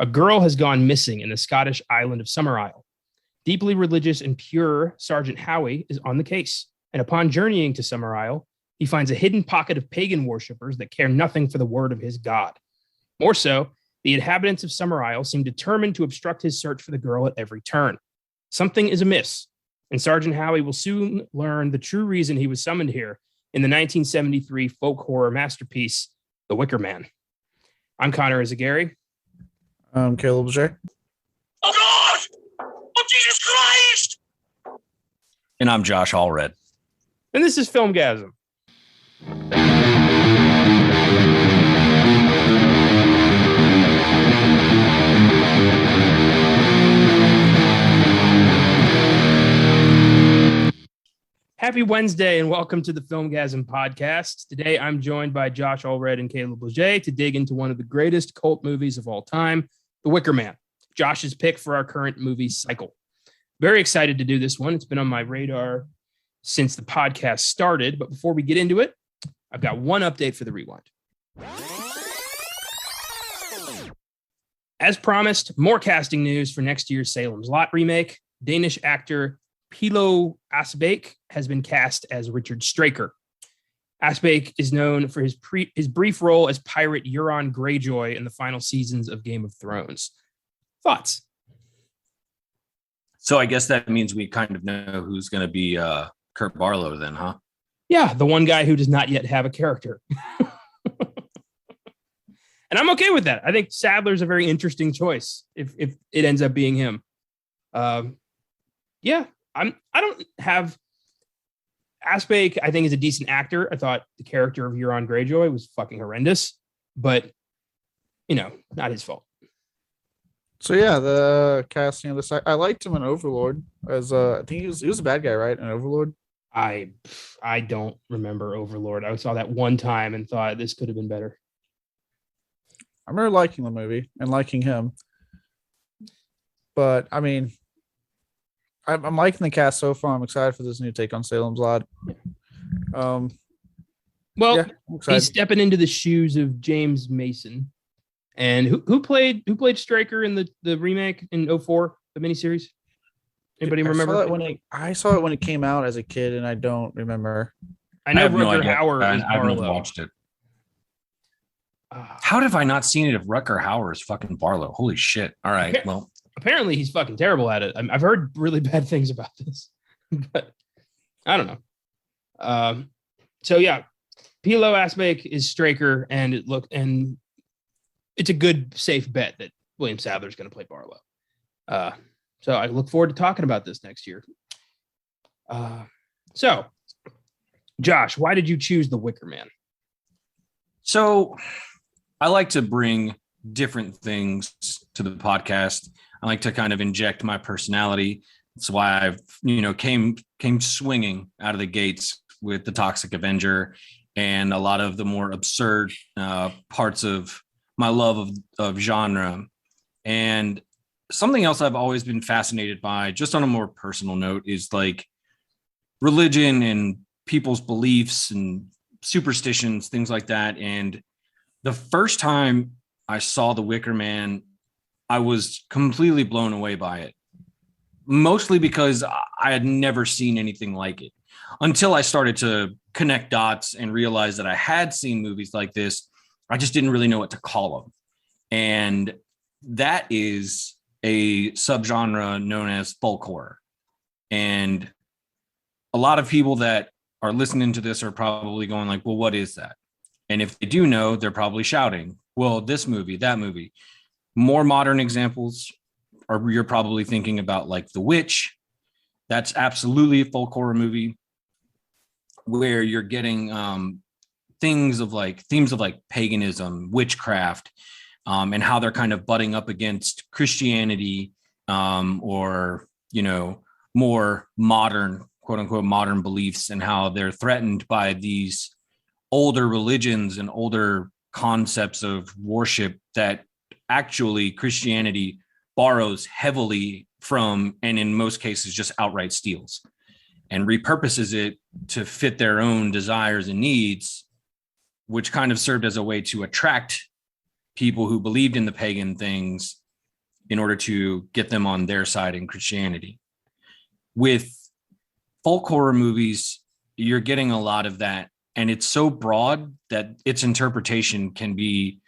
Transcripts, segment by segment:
A girl has gone missing in the Scottish island of Summerisle. Deeply religious and pure Sergeant Howie is on the case, and upon journeying to Summerisle, he finds a hidden pocket of pagan worshippers that care nothing for the word of his god. More so, the inhabitants of Summerisle seem determined to obstruct his search for the girl at every turn. Something is amiss, and Sergeant Howie will soon learn the true reason he was summoned here in the 1973 folk horror masterpiece, The Wicker Man. I'm Connor Eyzaguirre. I'm Caleb J. Oh God! Oh Jesus Christ! And I'm Josh Allred. And this is Filmgazm. Happy Wednesday and welcome to the Filmgazm podcast. Today I'm joined by Josh Allred and Caleb Leger to dig into one of the greatest cult movies of all time, The Wicker Man, Josh's pick for our current movie cycle. Very excited to do this one. It's been on my radar since the podcast started, but before we get into it, I've got one update for the rewind. As promised, more casting news for next year's Salem's Lot remake. Danish actor Pilo Asbæk has been cast as Richard Straker. Asbæk is known for his brief role as pirate Euron Greyjoy in the final seasons of Game of Thrones. Thoughts? So I guess that means we kind of know who's going to be Kurt Barlow then, huh? Yeah, the one guy who does not yet have a character. And I'm okay with that. I think Sadler's a very interesting choice if it ends up being him. Yeah, I don't have Asbæk. I think is a decent actor. I thought the character of Euron Greyjoy was fucking horrendous, but not his fault. So yeah, the casting of this, I liked him in Overlord as I think he was a bad guy, right? In Overlord. I don't remember Overlord. I saw that one time and thought this could have been better. I remember liking the movie and liking him, but I mean, I'm liking the cast so far. I'm excited for this new take on Salem's Lot. Well, yeah, he's stepping into the shoes of James Mason, and who played Straker in the remake in 2004, the miniseries. Anybody remember? I saw it when it came out as a kid, and I don't remember. I know Rutger idea. Hauer is I've never Barlow. watched it. How have I not seen it if Rutger Hauer is fucking Barlow? Holy shit. All right. Well, apparently he's fucking terrible at it. I've heard really bad things about this, but I don't know. So yeah, Pilo Asbæk is Straker, and it's a good, safe bet that William Sadler's going to play Barlow. So I look forward to talking about this next year. So, Josh, why did you choose The Wicker Man? So I like to bring different things to the podcast. I like to kind of inject my personality. That's why I've, came swinging out of the gates with The Toxic Avenger and a lot of the more absurd parts of my love of genre. And something else I've always been fascinated by, just on a more personal note, is like religion and people's beliefs and superstitions, things like that. And the first time I saw The Wicker Man, I was completely blown away by it, mostly because I had never seen anything like it until I started to connect dots and realize that I had seen movies like this. I just didn't really know what to call them. And that is a subgenre known as folk horror. And a lot of people that are listening to this are probably going like, well, what is that? And if they do know, they're probably shouting, well, this movie, that movie. More modern examples are you're probably thinking about like The Witch. That's absolutely a folk horror movie where you're getting themes of like paganism, witchcraft, and how they're kind of butting up against Christianity, or more modern, quote unquote, modern beliefs, and how they're threatened by these older religions and older concepts of worship that actually Christianity borrows heavily from, and in most cases just outright steals and repurposes it to fit their own desires and needs, which kind of served as a way to attract people who believed in the pagan things in order to get them on their side in Christianity. With folk horror movies, you're getting a lot of that, and it's so broad that its interpretation can be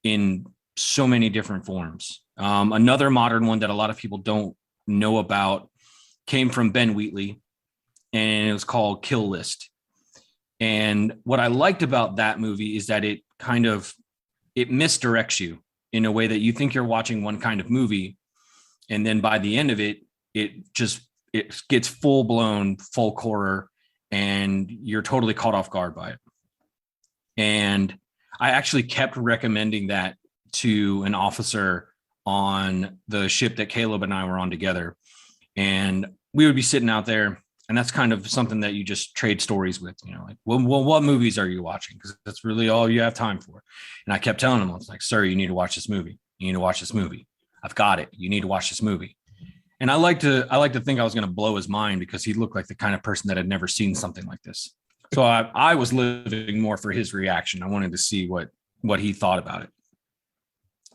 in so many different forms. Another modern one that a lot of people don't know about came from Ben Wheatley, and it was called Kill List. And what I liked about that movie is that it misdirects you in a way that you think you're watching one kind of movie, and then by the end of it, it gets full blown folk horror, and you're totally caught off guard by it. And I actually kept recommending that to an officer on the ship that Caleb and I were on together. And we would be sitting out there, and that's kind of something that you just trade stories with, like, well, what movies are you watching? Because that's really all you have time for. And I kept telling him, I was like, sir, you need to watch this movie. You need to watch this movie. I've got it. You need to watch this movie. And I like to think I was going to blow his mind, because he looked like the kind of person that had never seen something like this. So I was living more for his reaction. I wanted to see what he thought about it.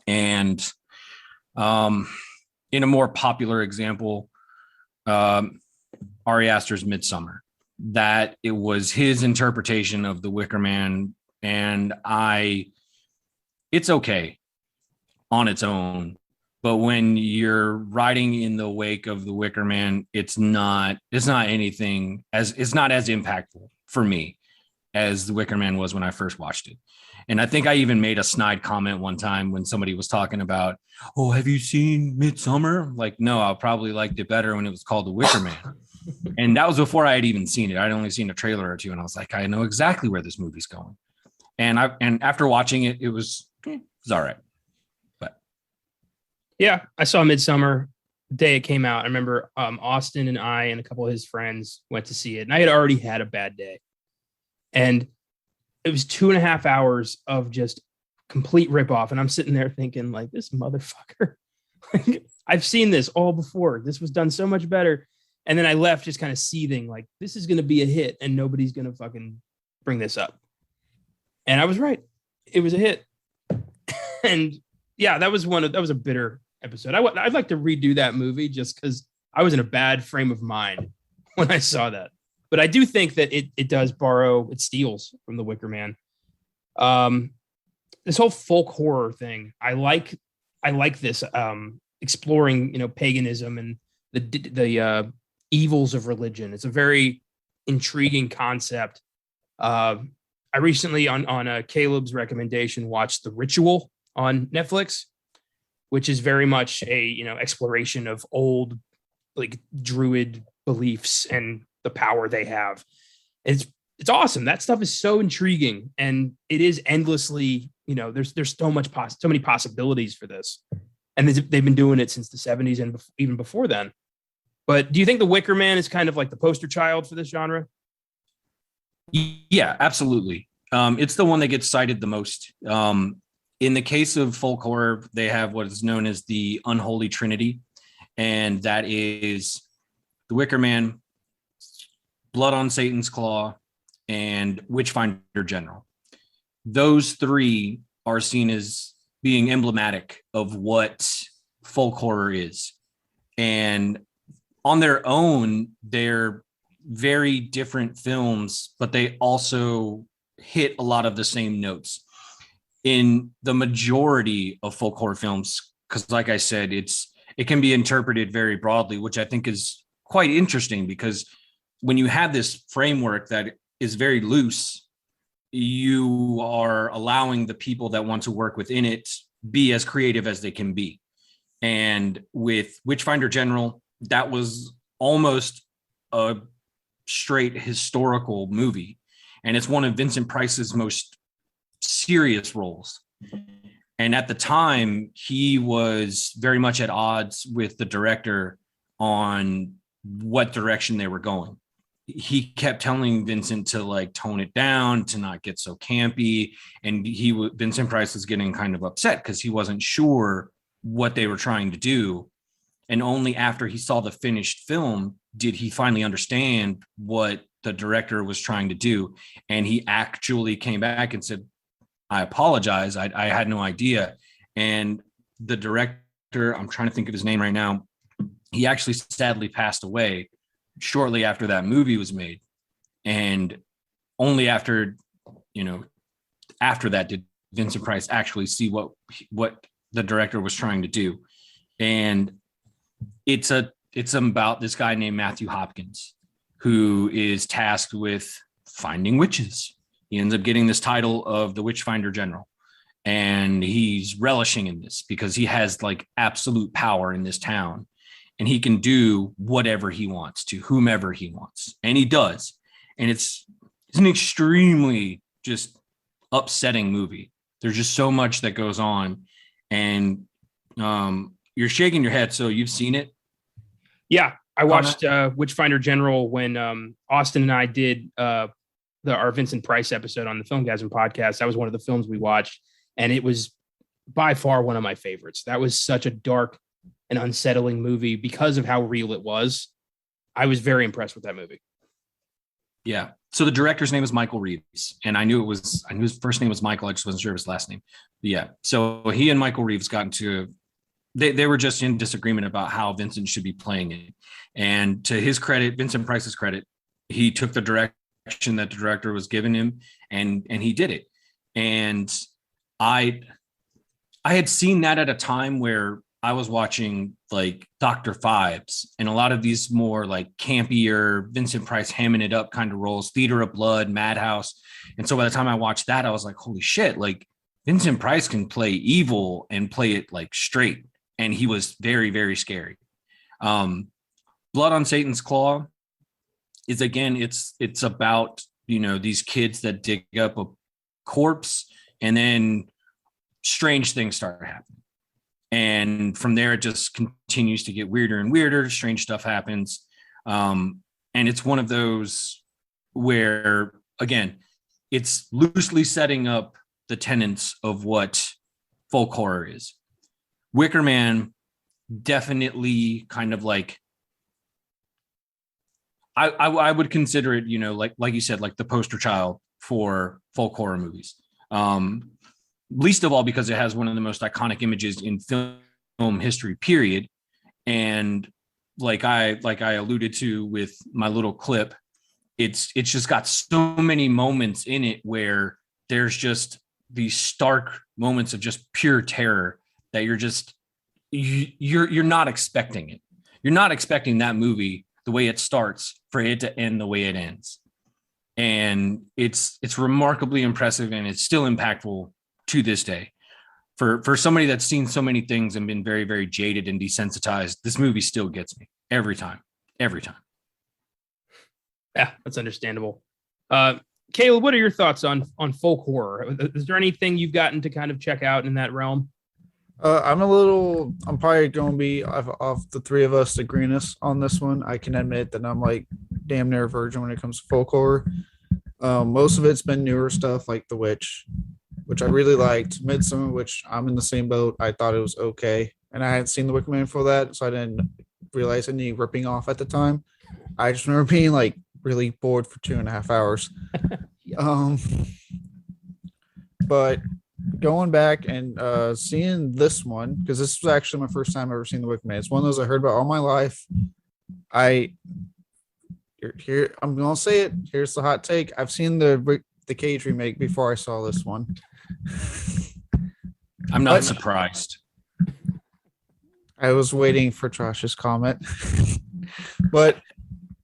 And in a more popular example, Ari Aster's Midsummer, that it was his interpretation of the Wicker Man, and it's okay on its own, but when you're riding in the wake of the Wicker Man, it's not as impactful for me as the Wicker Man was when I first watched it. And I think I even made a snide comment one time when somebody was talking about, oh, have you seen Midsummer? Like, no, I probably liked it better when it was called The Wicker Man. And that was before I had even seen it. I'd only seen a trailer or two, and I was like, I know exactly where this movie's going. And after watching it, it was all right. But yeah, I saw Midsummer the day it came out. I remember Austin and I and a couple of his friends went to see it, and I had already had a bad day. And it was 2.5 hours of just complete ripoff. And I'm sitting there thinking, like, this motherfucker, like, I've seen this all before. This was done so much better. And then I left just kind of seething, like, this is going to be a hit and nobody's going to fucking bring this up. And I was right. It was a hit. And yeah, that was a bitter episode. I'd like to redo that movie just because I was in a bad frame of mind when I saw that. But I do think that it steals from the Wicker Man. This whole folk horror thing, I like this, exploring, paganism and the evils of religion. It's a very intriguing concept. I recently, on Caleb's recommendation, watched The Ritual on Netflix, which is very much a exploration of old, like, druid beliefs and the power they have. It's awesome. That stuff is so intriguing, and it is endlessly, there's so many possibilities for this, and they've been doing it since the 70s and even before then. But do you think the Wicker Man is kind of like the poster child for this genre? Yeah, absolutely. It's the one that gets cited the most. In the case of folk horror, they have what is known as the unholy trinity, and that is the Wicker Man, Blood on Satan's Claw, and Witchfinder General. Those three are seen as being emblematic of what folk horror is. And on their own, they're very different films, but they also hit a lot of the same notes. In the majority of folk horror films, because like I said, it can be interpreted very broadly, which I think is quite interesting, because when you have this framework that is very loose, you are allowing the people that want to work within it be as creative as they can be. And with Witchfinder General, that was almost a straight historical movie. And it's one of Vincent Price's most serious roles. And at the time, he was very much at odds with the director on what direction they were going. He kept telling Vincent to, like, tone it down, to not get so campy. And Vincent Price was getting kind of upset because he wasn't sure what they were trying to do. And only after he saw the finished film did he finally understand what the director was trying to do. And he actually came back and said, I apologize. I had no idea. And the director director, I'm trying to think of his name right now. He actually sadly passed away shortly after that movie was made. And only after that did Vincent Price actually see what the director was trying to do. And it's about this guy named Matthew Hopkins, who is tasked with finding witches. He ends up getting this title of the Witchfinder General. And he's relishing in this because he has like absolute power in this town. And he can do whatever he wants to whomever he wants. And he does. And it's an extremely just upsetting movie. There's just so much that goes on. And you're shaking your head. So you've seen it? Yeah. I watched Witchfinder General when Austin and I did our Vincent Price episode on the Filmgazm podcast. That was one of the films we watched. And it was by far one of my favorites. That was such a dark and unsettling movie because of how real it was. I was very impressed with that movie. Yeah. So the director's name is Michael Reeves, and I knew his first name was Michael. I just wasn't sure of his last name. But yeah. So he and Michael Reeves got into they were just in disagreement about how Vincent should be playing it. And to his credit, Vincent Price's credit, he took the direction that the director was giving him, and he did it. And I had seen that at a time where I was watching like Dr. Phibes and a lot of these more like campier Vincent Price hamming it up kind of roles, Theater of Blood, Madhouse. And so by the time I watched that, I was like, holy shit, like Vincent Price can play evil and play it like straight. And he was very, very scary. Blood on Satan's Claw is, again, it's about, these kids that dig up a corpse and then strange things start happening. And from there, it just continues to get weirder and weirder. Strange stuff happens. And it's one of those where, again, it's loosely setting up the tenets of what folk horror is. Wicker Man definitely kind of like, I would consider it, like you said, like the poster child for folk horror movies. Least of all because it has one of the most iconic images in film history, period. And like I alluded to with my little clip, it's just got so many moments in it where there's just these stark moments of just pure terror that you're not expecting it. You're not expecting that movie, the way it starts, for it to end the way it ends. And it's remarkably impressive, and it's still impactful to this day. For somebody that's seen so many things and been very, very jaded and desensitized, this movie still gets me every time. Yeah, that's understandable. Caleb, what are your thoughts on folk horror? Is there anything you've gotten to kind of check out in that realm? I'm probably going to be off the three of us, the greenest on this one. I can admit that I'm like damn near a virgin when it comes to folk horror. Most of it's been newer stuff like The Witch, which I really liked. Midsommar, which I'm in the same boat. I thought it was okay. And I hadn't seen The Wicker Man for that, so I didn't realize any ripping off at the time. I just remember being like really bored for 2.5 hours. But going back and seeing this one, because this was actually my first time ever seeing The Wicker Man. It's one of those I heard about all my life. I'm gonna say it. Here's the hot take. I've seen the Cage remake before I saw this one. I'm not surprised. I was waiting for Josh's comment. But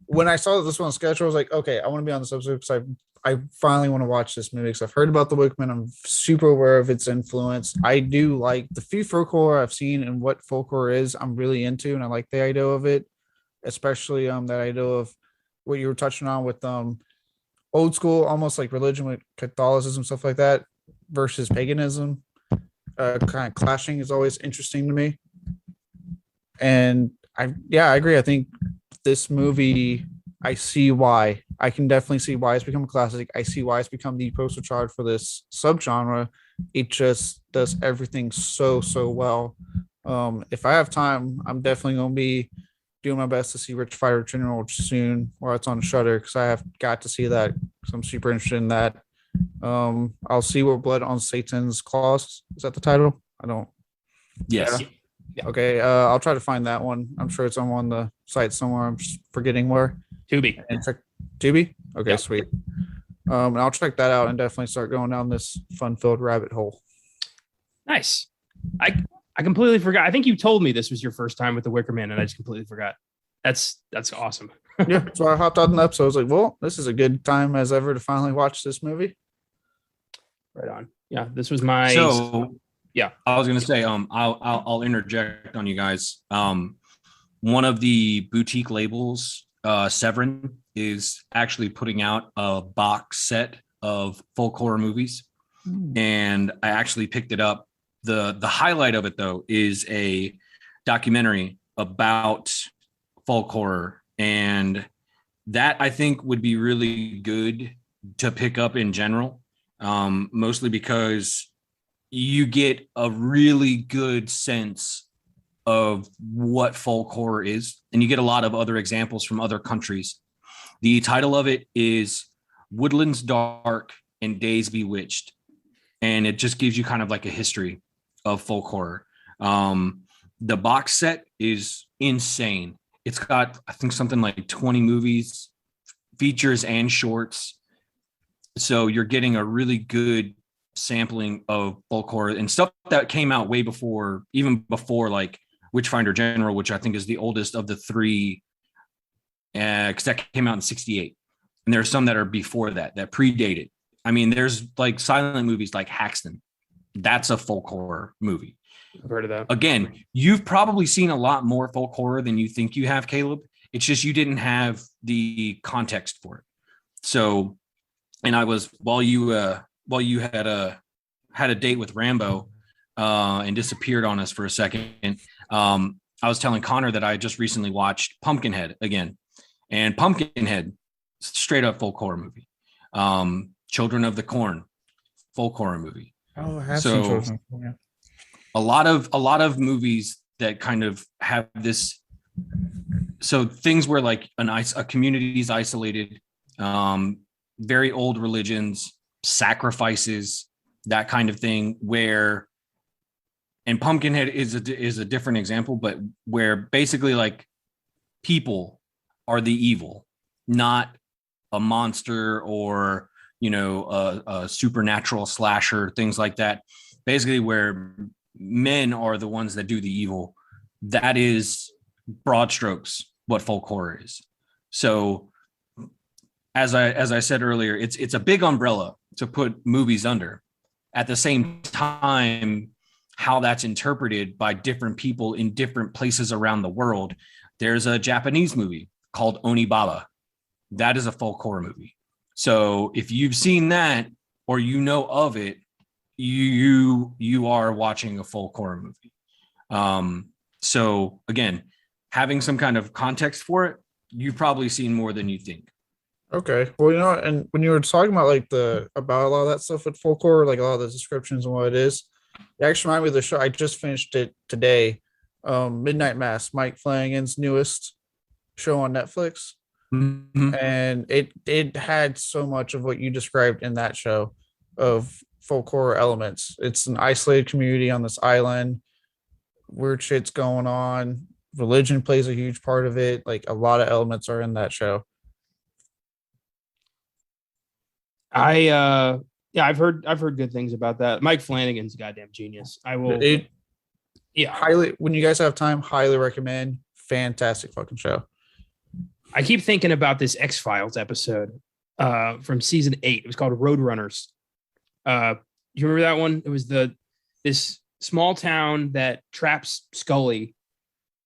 when I saw this one on schedule, I was like, okay, I want to be on this episode because I finally want to watch this movie because I've heard about The Wicker Man. I'm super aware of its influence. I do like the few folk horror I've seen and what folk horror is. I'm really into, and I like the idea of it, especially that idea of what you were touching on with old school, almost like religion with Catholicism, stuff like that, versus paganism. Kind of clashing is always interesting to me. And I agree. I think this movie, I see why. I can definitely see why it's become a classic. I see why it's become the poster child for this subgenre. It just does everything so well. If I have time, I'm definitely going to be doing my best to see Witchfinder General soon while it's on Shudder, because I have got to see that. So I'm super interested in that. I'll see what Blood on Satan's Claws. Is that the title? I don't. Yes. Okay, I'll try to find that one. I'm sure it's on the site somewhere. I'm just forgetting where. Tubi. And check Tubi. Okay, Yeah. sweet. And I'll check that out and definitely start going down this fun-filled rabbit hole. Nice. I completely forgot. I think you told me this was your first time with the Wicker Man, and I just completely forgot. That's awesome. Yeah, so I hopped on the episode. I was like, well, this is a good time as ever to finally watch this movie. Right on. Yeah, this was my. So yeah, I was gonna say, I'll interject on you guys. One of the boutique labels, Severin, is actually putting out a box set of folk horror movies, and I actually picked it up. The highlight of it though is a documentary about folk horror, and that I think would be really good to pick up in general, mostly because you get a really good sense of what folk horror is, and you get a lot of other examples from other countries. The title of it is Woodlands Dark and Days Bewitched, and it just gives you kind of like a history of folk horror. The box set is insane. It's got, I think, something like 20 movies, features and shorts. So you're getting a really good sampling of folk horror and stuff that came out way before, even before like Witchfinder General, which I think is the oldest of the three, because that came out in 68. And there are some that are before that predated. I mean, there's like silent movies like Haxton. That's a folk horror movie. I've heard of that. Again, you've probably seen a lot more folk horror than you think you have, Caleb. It's just you didn't have the context for it. So, and I was while you had a date with Rambo and disappeared on us for a second. I was telling Connor that I just recently watched Pumpkinhead again, and Pumpkinhead, straight up folk horror movie. Children of the Corn, folk horror movie. Oh, I have So- seen Children. Yeah. A lot of movies that kind of have this, so things where like a community is isolated, very old religions, sacrifices, that kind of thing, where, and Pumpkinhead is a different example, but where basically like people are the evil, not a monster or, you know, a supernatural slasher, things like that. Basically where men are the ones that do the evil. That is broad strokes what folk horror is. So as I said earlier, it's a big umbrella to put movies under. At the same time, how that's interpreted by different people in different places around the world. There's a Japanese movie called Onibaba. That is a folk horror movie. So if you've seen that or you know of it, you are watching a folk horror movie. So again, having some kind of context for it, you've probably seen more than you think. Okay. Well, you know, and when you were talking about like about a lot of that stuff with folk horror, like a lot of the descriptions and what it is, it actually reminded me of the show. I just finished it today. Midnight Mass, Mike Flanagan's newest show on Netflix. Mm-hmm. And it had so much of what you described in that show of folk horror elements. It's an isolated community on this island, weird shit's going on, religion plays a huge part of it. Like a lot of elements are in that show. I've heard good things about that. Mike Flanagan's a goddamn genius. Highly, when you guys have time, highly recommend. Fantastic fucking show. I keep thinking about this X-Files episode from season 8. It was called Roadrunners. You remember that one? It was this small town that traps Scully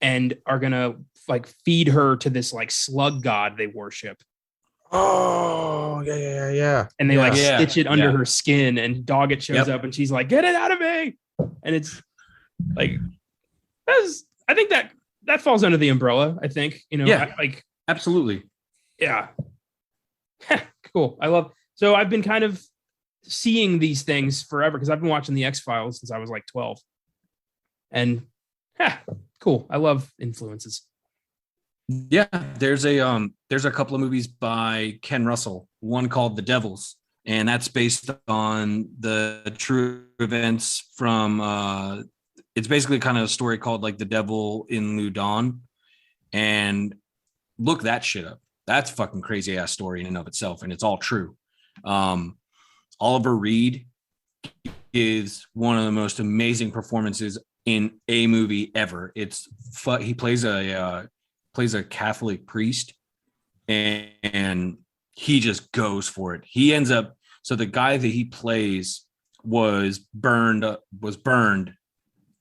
and are gonna like feed her to this like slug god they worship. Oh, yeah. And they Yeah. stitch it under her skin, and Doggett shows up and she's like, "Get it out of me!" And it's like, I think that falls under the umbrella. I think, you know, Absolutely. Yeah. Cool. So I've been kind of seeing these things forever because I've been watching the X-Files since I was like 12. And cool. I love influences. Yeah, there's a couple of movies by Ken Russell, one called The Devils, and that's based on the true events from it's basically kind of a story called like The Devil in Loudon. And look that shit up. That's a fucking crazy ass story in and of itself, and it's all true. Oliver Reed is one of the most amazing performances in a movie ever. He plays a Catholic priest, and he just goes for it. He ends up, so the guy that he plays was burned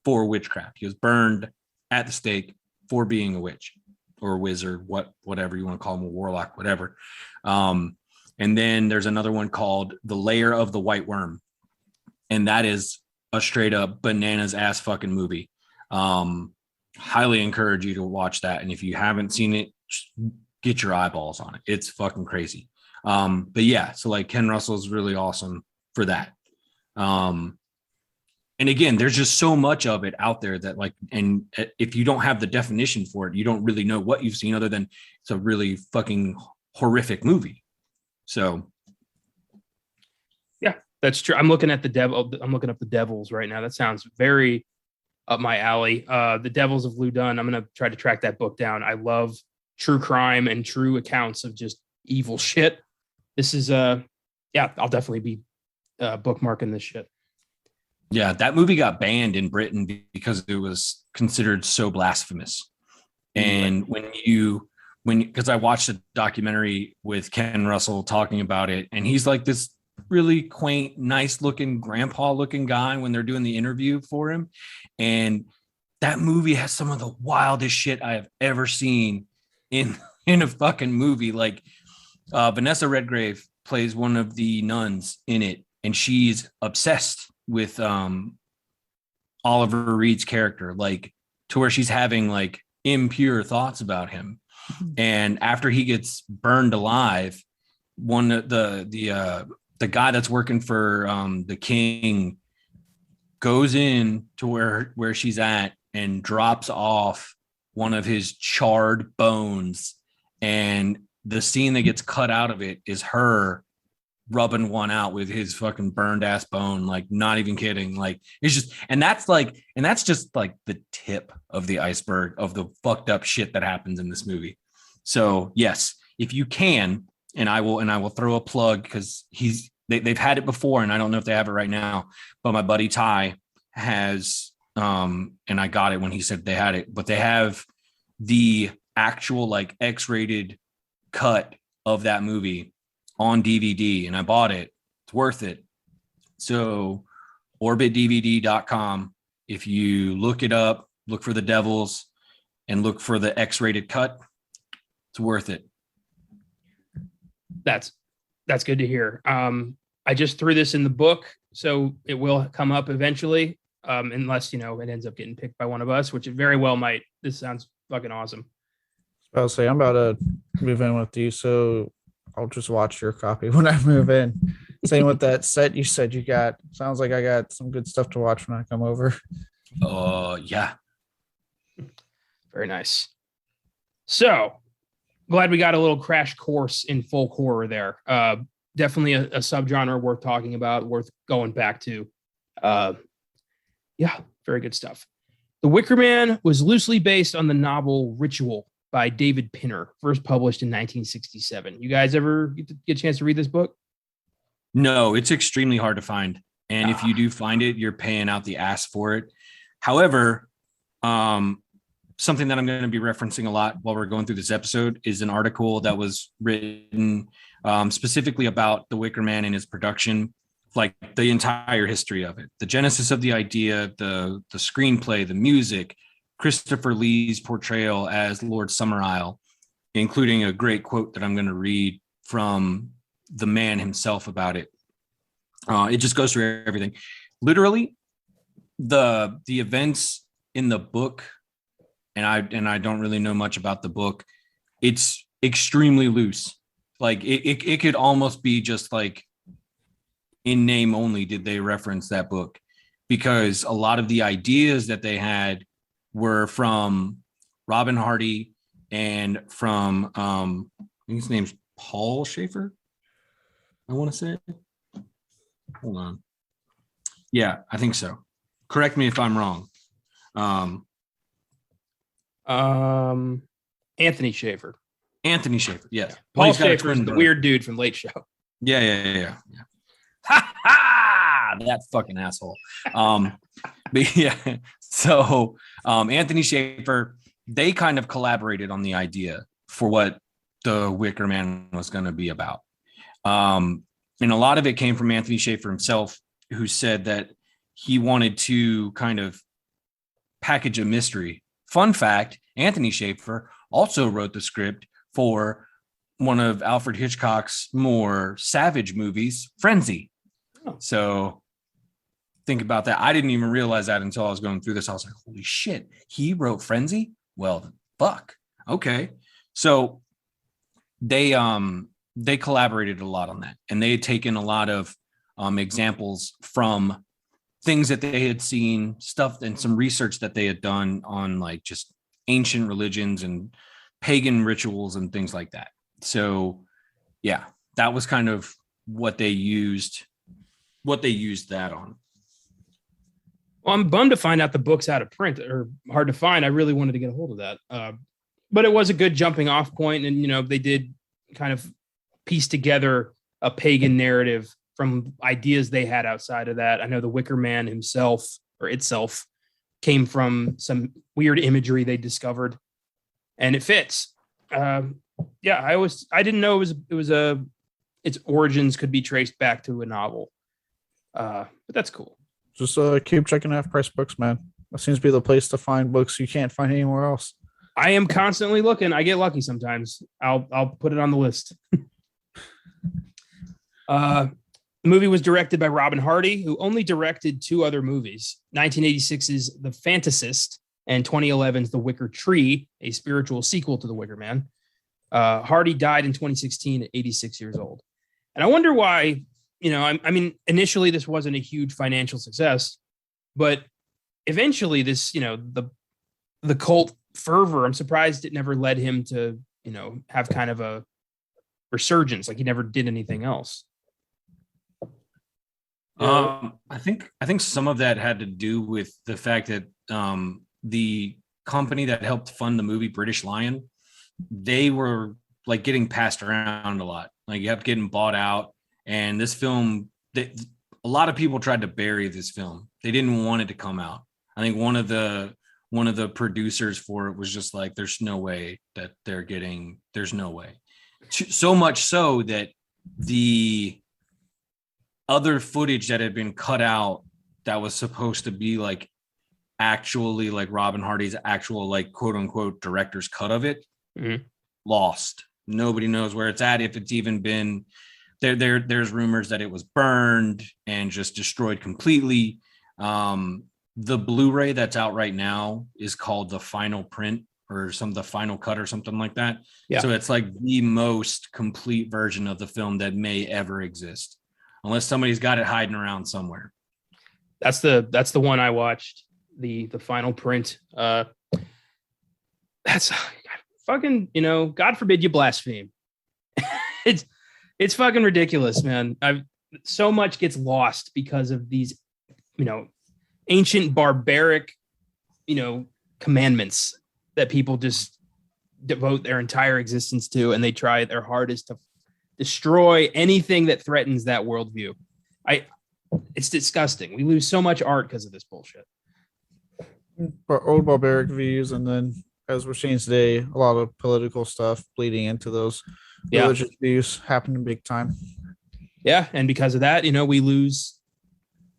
for witchcraft. He was burned at the stake for being a witch or a wizard, whatever you want to call him, a warlock, whatever. And then there's another one called The Lair of the White Worm. And that is a straight up bananas ass fucking movie. Highly encourage you to watch that. And if you haven't seen it, just get your eyeballs on it. It's fucking crazy. But yeah, so like Ken Russell is really awesome for that. And again, there's just so much of it out there that like, and if you don't have the definition for it, you don't really know what you've seen other than it's a really fucking horrific movie. So. Yeah, that's true. I'm looking up the Devils right now. That sounds very up my alley. The Devils of Loudun. I'm going to try to track that book down. I love true crime and true accounts of just evil shit. This is I'll definitely be bookmarking this shit. Yeah, that movie got banned in Britain because it was considered so blasphemous. And because I watched a documentary with Ken Russell talking about it, and he's like this really quaint, nice looking grandpa looking guy when they're doing the interview for him. And that movie has some of the wildest shit I have ever seen in a fucking movie. Like Vanessa Redgrave plays one of the nuns in it, and she's obsessed with Oliver Reed's character, like to where she's having like impure thoughts about him. And after he gets burned alive, the guy that's working for the king goes in to where she's at and drops off one of his charred bones, and the scene that gets cut out of it is her rubbing one out with his fucking burned ass bone. Like, not even kidding. Like, it's just, and that's just like the tip of the iceberg of the fucked up shit that happens in this movie. So yes, if you can, and I will throw a plug because they've had it before, and I don't know if they have it right now, but my buddy Ty has, and I got it when he said they had it, but they have the actual like X-rated cut of that movie on DVD, and I bought it. It's worth it. So orbitdvd.com. If you look it up, look for The Devils and look for the X-rated cut, it's worth it. That's good to hear. I just threw this in the book, so it will come up eventually, unless, it ends up getting picked by one of us, which it very well might. This sounds fucking awesome. I'll say I'm about to move in with you, so I'll just watch your copy when I move in. Same with that set you said you got. Sounds like I got some good stuff to watch when I come over. Yeah. Very nice. So glad we got a little crash course in folk horror there. Definitely a subgenre worth talking about, worth going back to. Yeah, very good stuff. The Wicker Man was loosely based on the novel Ritual by David Pinner, first published in 1967. You guys ever get a chance to read this book? No, it's extremely hard to find. And if you do find it, you're paying out the ass for it. However, something that I'm going to be referencing a lot while we're going through this episode is an article that was written specifically about the Wicker Man and his production, like the entire history of it, the genesis of the idea, the screenplay, the music, Christopher Lee's portrayal as Lord Summerisle, including a great quote that I'm going to read from the man himself about it. It just goes through everything. Literally, the events in the book, and I don't really know much about the book. It's extremely loose. Like it could almost be just like in name only did they reference that book, because a lot of the ideas that they had were from Robin Hardy and from I think his name's Paul Schaefer, I want to say. Hold on. Yeah, I think so. Correct me if I'm wrong. Anthony Schaefer. Anthony Schaefer, yes. Paul He's got a Schaefer's twin the brother. weird dude from Late Show. Yeah. Ha ha! That fucking asshole. But yeah, so Anthony Schaefer, they kind of collaborated on the idea for what the Wicker Man was going to be about. And a lot of it came from Anthony Schaefer himself, who said that he wanted to kind of package a mystery. Fun fact, Anthony Schaefer also wrote the script for one of Alfred Hitchcock's more savage movies, Frenzy. Oh. So think about that. I didn't even realize that until I was going through this. I was like, holy shit, he wrote Frenzy? Well, fuck. Okay. So they collaborated a lot on that, and they had taken a lot of examples from things that they had seen, stuff and some research that they had done on like just ancient religions and pagan rituals and things like that. So yeah, that was kind of what they used that on. Well, I'm bummed to find out the book's out of print or hard to find. I really wanted to get a hold of that. But it was a good jumping off point. And, you know, they did kind of piece together a pagan narrative from ideas they had outside of that. I know the Wicker Man himself or itself came from some weird imagery they discovered, and it fits. I didn't know its origins could be traced back to a novel. But that's cool. Just keep checking Half Price Books, man. That seems to be the place to find books you can't find anywhere else. I am constantly looking. I get lucky sometimes. I'll put it on the list. The movie was directed by Robin Hardy, who only directed two other movies, 1986's The Fantasist and 2011's The Wicker Tree, a spiritual sequel to The Wicker Man. Hardy died in 2016 at 86 years old. And I wonder why, you know, I mean, initially this wasn't a huge financial success, but eventually this, you know, the cult fervor, I'm surprised it never led him to, you know, have kind of a resurgence. Like he never did anything else. I think some of that had to do with the fact that the company that helped fund the movie, British Lion, they were like getting passed around a lot. Like you kept getting bought out, and this film, a lot of people tried to bury this film. They didn't want it to come out. I think one of the producers for it was just like, there's no way that there's no way. So much so that the other footage that had been cut out that was supposed to be like actually like Robin Hardy's actual like quote unquote director's cut of it, lost. Nobody knows where it's at, if it's even been there's rumors that it was burned and just destroyed completely. The Blu-ray that's out right now is called the final print or the final cut or something like that. Yeah. So it's like the most complete version of the film that may ever exist, unless somebody's got it hiding around somewhere. That's the one I watched, the final print. That's fucking, you know, God forbid you blaspheme. It's fucking ridiculous, man. So much gets lost because of these, you know, ancient barbaric, you know, commandments that people just devote their entire existence to, and they try their hardest to destroy anything that threatens that worldview. It's disgusting. We lose so much art because of this bullshit. But old barbaric views, and then as we're seeing today, a lot of political stuff bleeding into those religious views happening big time. Yeah, and because of that, you know, we lose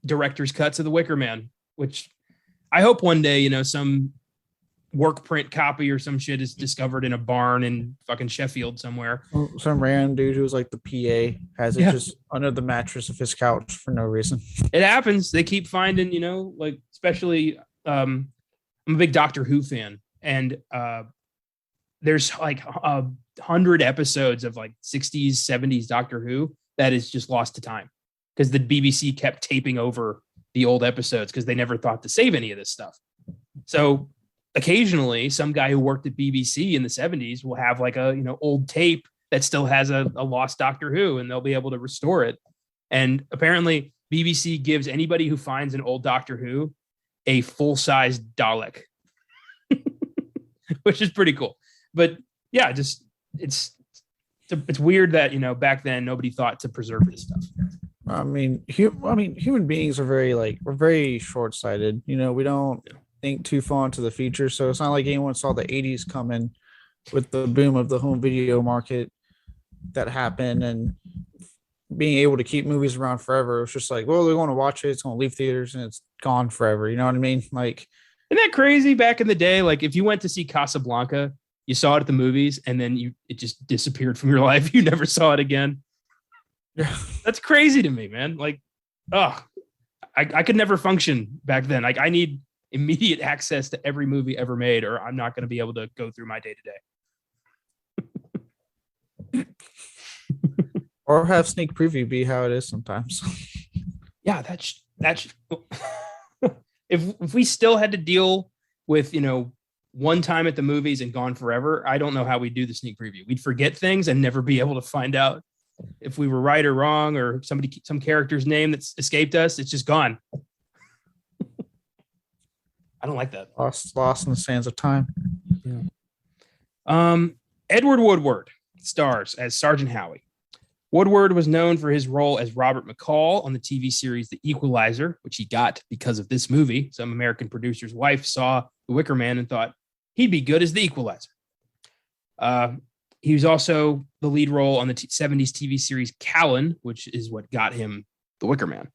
director's cuts of The Wicker Man, which I hope one day, you know, some work print copy or some shit is discovered in a barn in fucking Sheffield somewhere. Some random dude who's like the PA has it just under the mattress of his couch for no reason. It happens. They keep finding, you know, like especially I'm a big Doctor Who fan, and there's like 100 episodes of like 60s, 70s Doctor Who that is just lost to time because the BBC kept taping over the old episodes because they never thought to save any of this stuff. So occasionally some guy who worked at BBC in the 70s will have like a, you know, old tape that still has a lost Doctor Who, and they'll be able to restore it. And apparently BBC gives anybody who finds an old Doctor Who a full-size Dalek, which is pretty cool. But yeah, just it's weird that, you know, back then nobody thought to preserve this stuff. I mean, human beings are we're very short-sighted. You know, we don't think too far into the future. So it's not like anyone saw the 80s coming with the boom of the home video market that happened and being able to keep movies around forever. It's just like, well, they're going to watch it. It's going to leave theaters and it's gone forever. You know what I mean? Like, isn't that crazy? Back in the day, like if you went to see Casablanca, you saw it at the movies and then it just disappeared from your life. You never saw it again. yeah, That's crazy to me, man. Like, I could never function back then. Like I need immediate access to every movie ever made, or I'm not going to be able to go through my day to day. or have sneak preview be how it is sometimes. Yeah, that's if we still had to deal with, you know, one time at the movies and gone forever, I don't know how we'd do the sneak preview. We'd forget things and never be able to find out if we were right or wrong, or some character's name that's escaped us. It's just gone. I don't like that. Lost in the sands of time. Yeah. Edward Woodward stars as Sergeant Howie. Woodward was known for his role as Robert McCall on the TV series The Equalizer, which he got because of this movie. Some American producer's wife saw The Wicker Man and thought he'd be good as the Equalizer. He was also the lead role on the 70s TV series Callan, which is what got him The Wicker Man.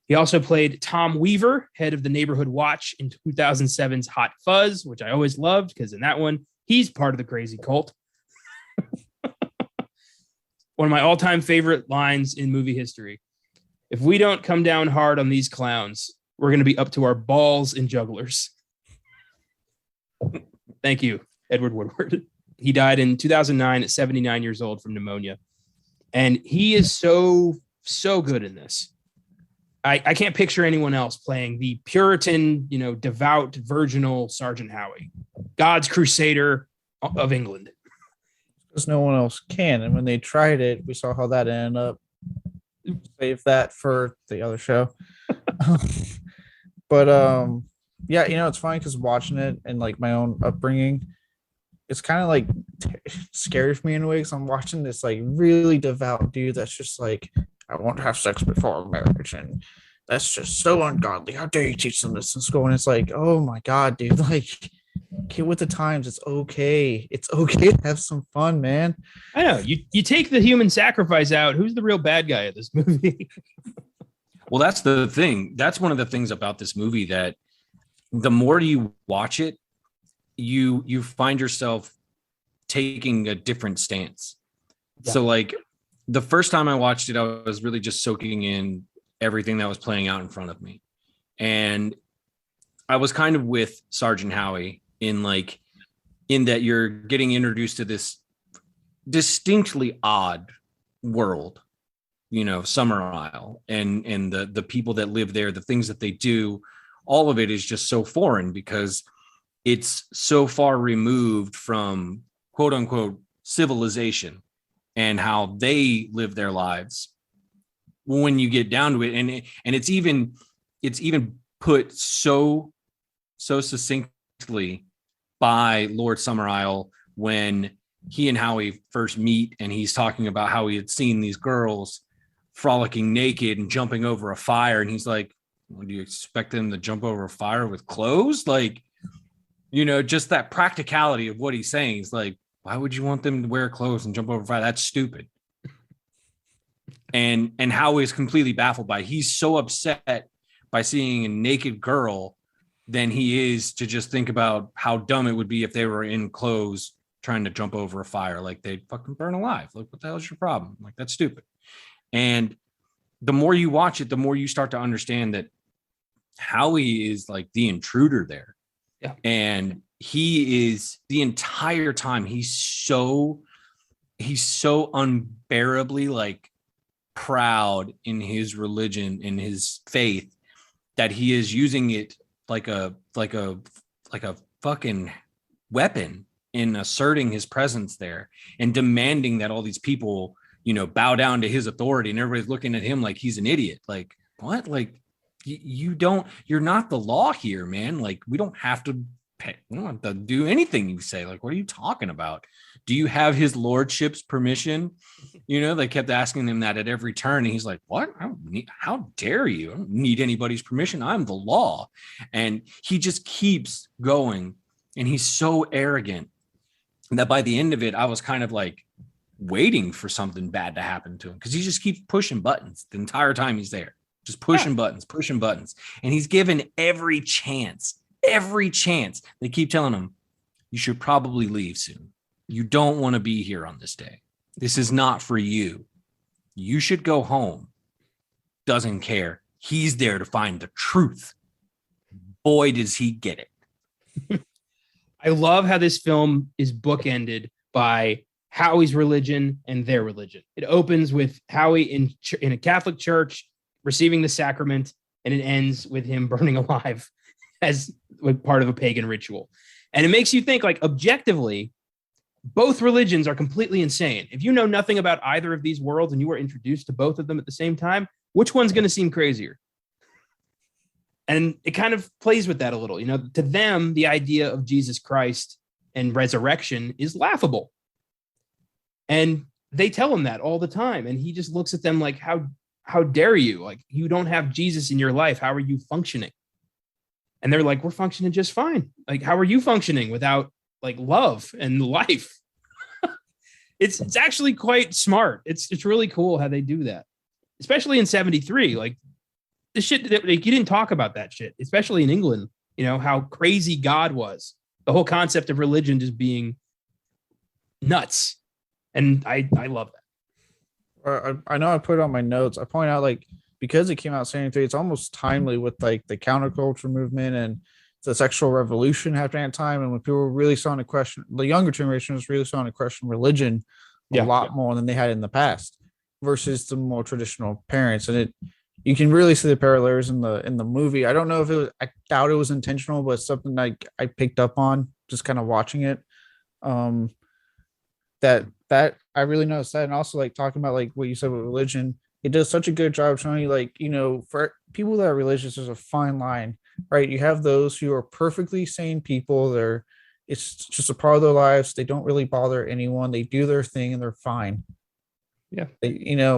He also played Tom Weaver, head of the Neighborhood Watch in 2007's Hot Fuzz, which I always loved because in that one, he's part of the crazy cult. One of my all-time favorite lines in movie history. If we don't come down hard on these clowns, we're going to be up to our balls in jugglers. Thank you, Edward Woodward. He died in 2009 at 79 years old from pneumonia. And he is so good in this. I can't picture anyone else playing the Puritan, you know, devout, virginal Sergeant Howie, God's crusader of England. Because no one else can. And when they tried it, we saw how that ended up. Save that for the other show. But yeah, you know, it's funny because watching it and like my own upbringing, it's kind of like scary for me in a way because I'm watching this like really devout dude that's just like, I won't have sex before marriage, and that's just so ungodly. How dare you teach them this in school? And it's like, oh my God, dude, like get with the times. It's okay. It's okay to have some fun, man. I know. You take the human sacrifice out. Who's the real bad guy of this movie? Well, that's the thing. That's one of the things about this movie that the more you watch it, you find yourself taking a different stance. Yeah. So like the first time I watched it, I was really just soaking in everything that was playing out in front of me. And I was kind of with Sergeant Howie in that you're getting introduced to this distinctly odd world, you know, Summer Isle and the people that live there, the things that they do, all of it is just so foreign because it's so far removed from quote unquote civilization and how they live their lives when you get down to it. And it's even put so succinctly by Lord Summer Isle when he and Howie first meet and he's talking about how he had seen these girls frolicking naked and jumping over a fire. And he's like, well, do you expect them to jump over a fire with clothes? Like, you know, just that practicality of what he's saying is like, why would you want them to wear clothes and jump over fire? That's stupid. And Howie is completely baffled by it. He's so upset by seeing a naked girl than he is to just think about how dumb it would be if they were in clothes trying to jump over a fire. Like they'd fucking burn alive. Like, what the hell is your problem? Like, that's stupid. And the more you watch it, the more you start to understand that Howie is like the intruder there. Yeah. And he is the entire time. He's so unbearably like proud in his religion, in his faith, that he is using it like a fucking weapon in asserting his presence there and demanding that all these people, you know, bow down to his authority, and everybody's looking at him like he's an idiot. Like, what? Like, you're not the law here, man. Like, we don't have to pay, we don't have to do anything you say. Like, what are you talking about? Do you have his lordship's permission? They kept asking him that at every turn. And he's like, what? How dare you? I don't need anybody's permission. I'm the law. And he just keeps going. And he's so arrogant that by the end of it, I was kind of like waiting for something bad to happen to him, because he just keeps pushing buttons the entire time he's there. Just pushing buttons. And he's given every chance. They keep telling him, you should probably leave soon. You don't want to be here on this day. This is not for you. You should go home. Doesn't care. He's there to find the truth. Boy, does he get it. I love how this film is bookended by Howie's religion and their religion. It opens with Howie in a Catholic church receiving the sacrament, and it ends with him burning alive as part of a pagan ritual. And it makes you think, like, objectively, both religions are completely insane. If you know nothing about either of these worlds and you were introduced to both of them at the same time, which one's going to seem crazier? And it kind of plays with that a little. To them, the idea of Jesus Christ and resurrection is laughable. And they tell him that all the time. And he just looks at them like, how dare you? Like, you don't have Jesus in your life. How are you functioning? And they're like, we're functioning just fine. Like, how are you functioning without like love and life? It's actually quite smart. It's really cool how they do that, especially in 73. Like, the shit that, like, you didn't talk about that shit, especially in England. How crazy God was. The whole concept of religion just being nuts, and I love that. I know I put it on my notes. I point out, like, because it came out in 73, it's almost timely with like the counterculture movement and the sexual revolution happening at the time, and when people were really starting to question, the younger generation was really starting to question religion a lot more than they had in the past versus the more traditional parents. And you can really see the parallels in the movie. I don't know if it was, I doubt it was intentional, but it's something like I picked up on just kind of watching it. That I really noticed that. And also, like, talking about like what you said with religion, it does such a good job showing you, like, for people that are religious, there's a fine line, right? You have those who are perfectly sane people. It's just a part of their lives. They don't really bother anyone. They do their thing and they're fine. Yeah.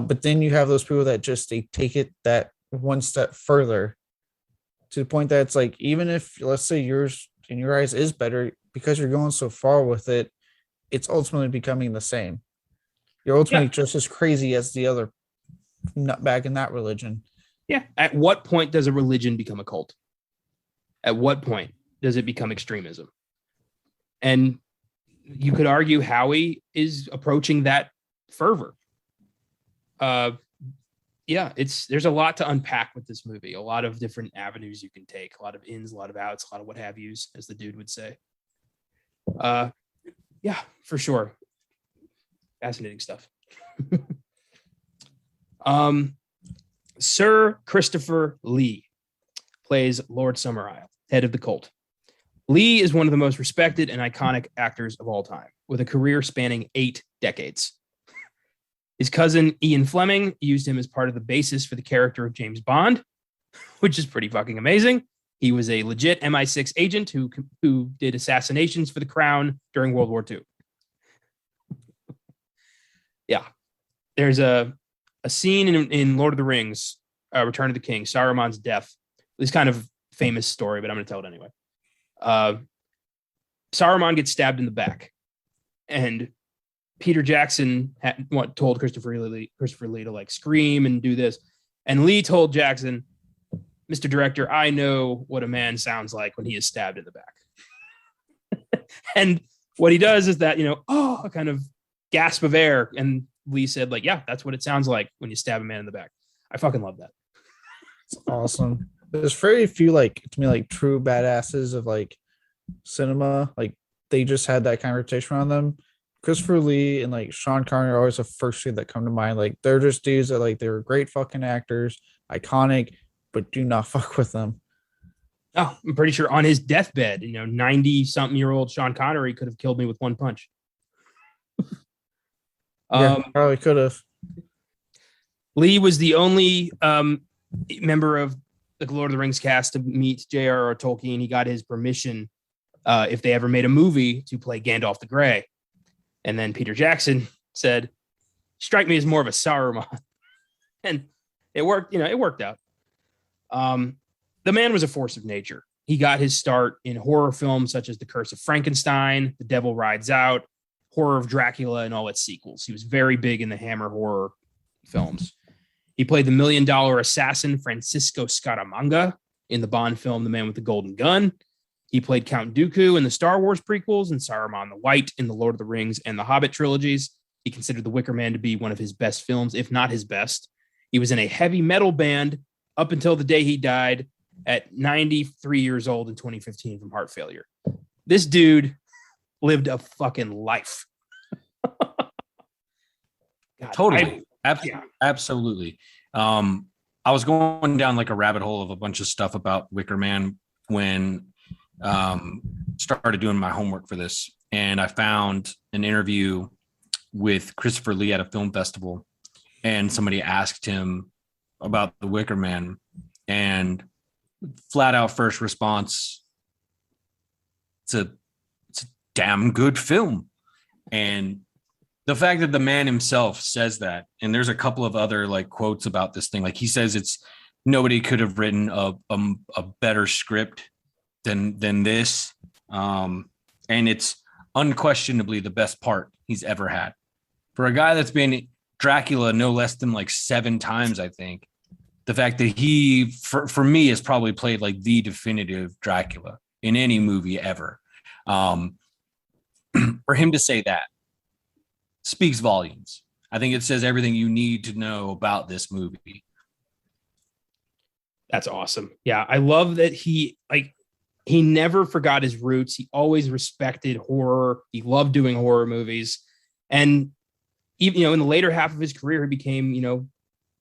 But then you have those people that just, they take it that one step further to the point that it's like, even if, let's say, yours in your eyes is better, because you're going so far with it, it's ultimately becoming the same. You're ultimately just as crazy as the other nutbag in that religion. Yeah. At what point does a religion become a cult? At what point does it become extremism? And you could argue Howie is approaching that fervor. There's a lot to unpack with this movie. A lot of different avenues you can take, a lot of ins, a lot of outs, a lot of what have yous, as the dude would say. Yeah, for sure. Fascinating stuff. Sir Christopher Lee plays Lord Summerisle, head of the cult. Lee is one of the most respected and iconic actors of all time, with a career spanning 8 decades. His cousin Ian Fleming used him as part of the basis for the character of James Bond, which is pretty fucking amazing. He was a legit MI6 agent who did assassinations for the crown during World War II. Yeah. There's a scene in Lord of the Rings, Return of the King, Saruman's death. This kind of famous story, but I'm going to tell it anyway. Saruman gets stabbed in the back, and Peter Jackson told Christopher Lee to like scream and do this. And Lee told Jackson, Mr. Director, I know what a man sounds like when he is stabbed in the back. And what he does is that, a kind of gasp of air. And Lee said, like, yeah, that's what it sounds like when you stab a man in the back. I fucking love that. It's awesome. There's very few, like, to me, like, true badasses of like cinema. Like, they just had that kind of reputation on them. Christopher Lee and like Sean Connery are always the first two that come to mind. Like, they're just dudes that, like, they're great fucking actors, iconic, but do not fuck with them. Oh, I'm pretty sure on his deathbed, 90-something-year-old Sean Connery could have killed me with one punch. Probably could have. Lee was the only member of the Lord of the Rings cast to meet J.R.R. Tolkien. He got his permission if they ever made a movie to play Gandalf the Grey. And then Peter Jackson said, strike me as more of a Saruman. And it worked, it worked out. The man was a force of nature. He got his start in horror films such as The Curse of Frankenstein, The Devil Rides Out, Horror of Dracula, and all its sequels. He was very big in the Hammer horror films. He played the $1 million assassin Francisco Scaramanga in the Bond film The Man with the Golden Gun. He played Count Dooku in the Star Wars prequels and Saruman the White in the Lord of the Rings and the Hobbit trilogies. He considered The Wicker Man to be one of his best films, if not his best. He was in a heavy metal band up until the day he died at 93 years old in 2015 from heart failure. This dude lived a fucking life. God, Totally. Absolutely. I was going down like a rabbit hole of a bunch of stuff about Wicker Man when started doing my homework for this. And I found an interview with Christopher Lee at a film festival. And somebody asked him about the Wicker Man, and flat out first response, it's a damn good film. And the fact that the man himself says that, and there's a couple of other like quotes about this thing. Like he says, it's nobody could have written a better script than this. And it's unquestionably the best part he's ever had. For a guy that's been Dracula no less than like 7 times, I think, the fact that he, for me, has probably played like the definitive Dracula in any movie ever. For him to say that speaks volumes. I think it says everything you need to know about this movie. That's awesome. Yeah, I love that he never forgot his roots. He always respected horror. He loved doing horror movies. And even, in the later half of his career, he became,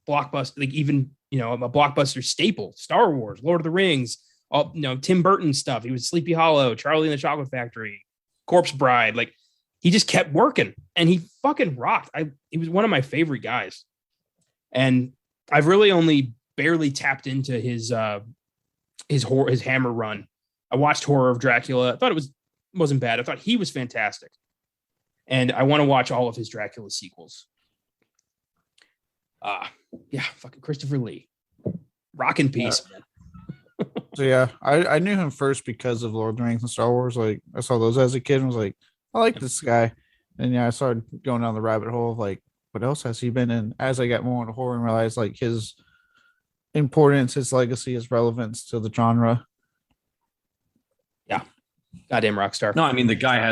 blockbuster, like even, a blockbuster staple, Star Wars, Lord of the Rings, all, Tim Burton stuff. He was Sleepy Hollow, Charlie and the Chocolate Factory, Corpse Bride. Like he just kept working and he fucking rocked. He was one of my favorite guys. And I've really only barely tapped into his Hammer run. I watched Horror of Dracula. I thought it wasn't bad. I thought he was fantastic. And I want to watch all of his Dracula sequels. Fucking Christopher Lee. Rock in peace, man. So yeah, I knew him first because of Lord of the Rings and Star Wars. Like I saw those as a kid and was like, I like this guy. And yeah, I started going down the rabbit hole of like, what else has he been in? As I got more into horror and realized like his importance, his legacy, his relevance to the genre. Yeah. Goddamn rock star. No, I mean the guy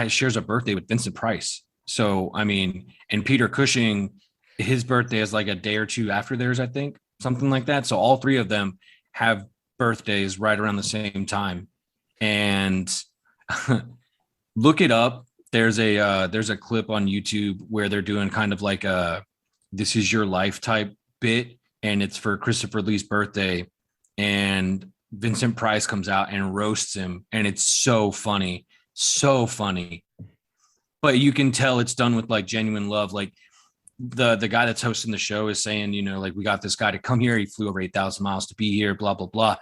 shares a birthday with Vincent Price. So I mean, and Peter Cushing, his birthday is like a day or two after theirs, I think, something like that. So all 3 of them have birthdays right around the same time. And look it up. There's a clip on YouTube where they're doing kind of like a "This Is Your Life" type bit, and it's for Christopher Lee's birthday, and Vincent Price comes out and roasts him, and it's so funny, but you can tell it's done with like genuine love. Like the guy that's hosting the show is saying, like, we got this guy to come here, he flew over 8,000 miles to be here, blah blah blah.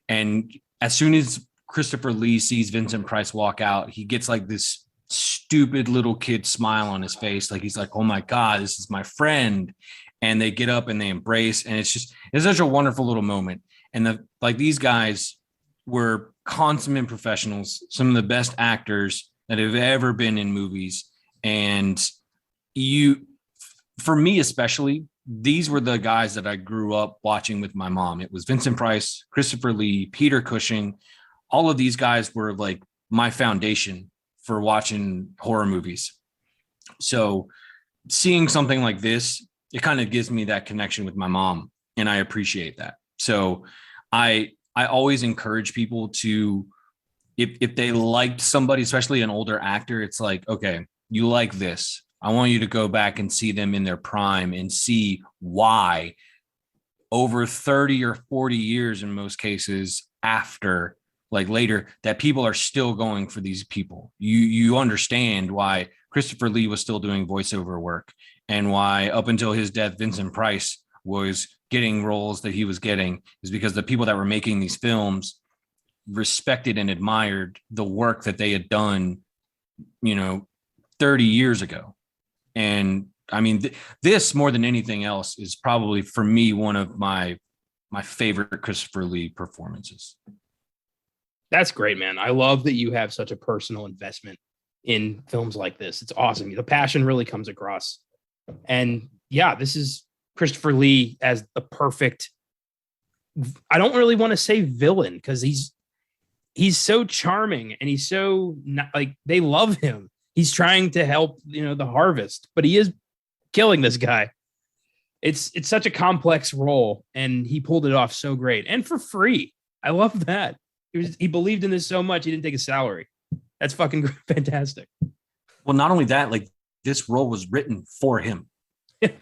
And as soon as Christopher Lee sees Vincent Price walk out, he gets like this stupid little kid smile on his face, like he's like, oh my god, this is my friend. And they get up and they embrace, and it's such a wonderful little moment. And these guys were consummate professionals, some of the best actors that have ever been in movies. And for me especially, these were the guys that I grew up watching with my mom. It was Vincent Price, Christopher Lee, Peter Cushing. All of these guys were like my foundation for watching horror movies. So seeing something like this, it kind of gives me that connection with my mom, and I appreciate that. So I always encourage people to, if they liked somebody, especially an older actor, it's like, okay, you like this. I want you to go back and see them in their prime and see why over 30 or 40 years in most cases after, like later, that people are still going for these people. You understand why Christopher Lee was still doing voiceover work, and why up until his death, Vincent Price was getting roles that he was getting is because the people that were making these films respected and admired the work that they had done, 30 years ago. And I mean, this more than anything else is probably for me one of my favorite Christopher Lee performances. That's great, man. I love that you have such a personal investment in films like this. It's awesome. The passion really comes across. And yeah, this is Christopher Lee as the perfect, I don't really want to say villain, because he's so charming and he's so like, they love him. He's trying to help, the harvest, but he is killing this guy. It's such a complex role, and he pulled it off so great and for free. I love that. He believed in this so much he didn't take a salary. That's fucking fantastic. Well, not only that, like this role was written for him.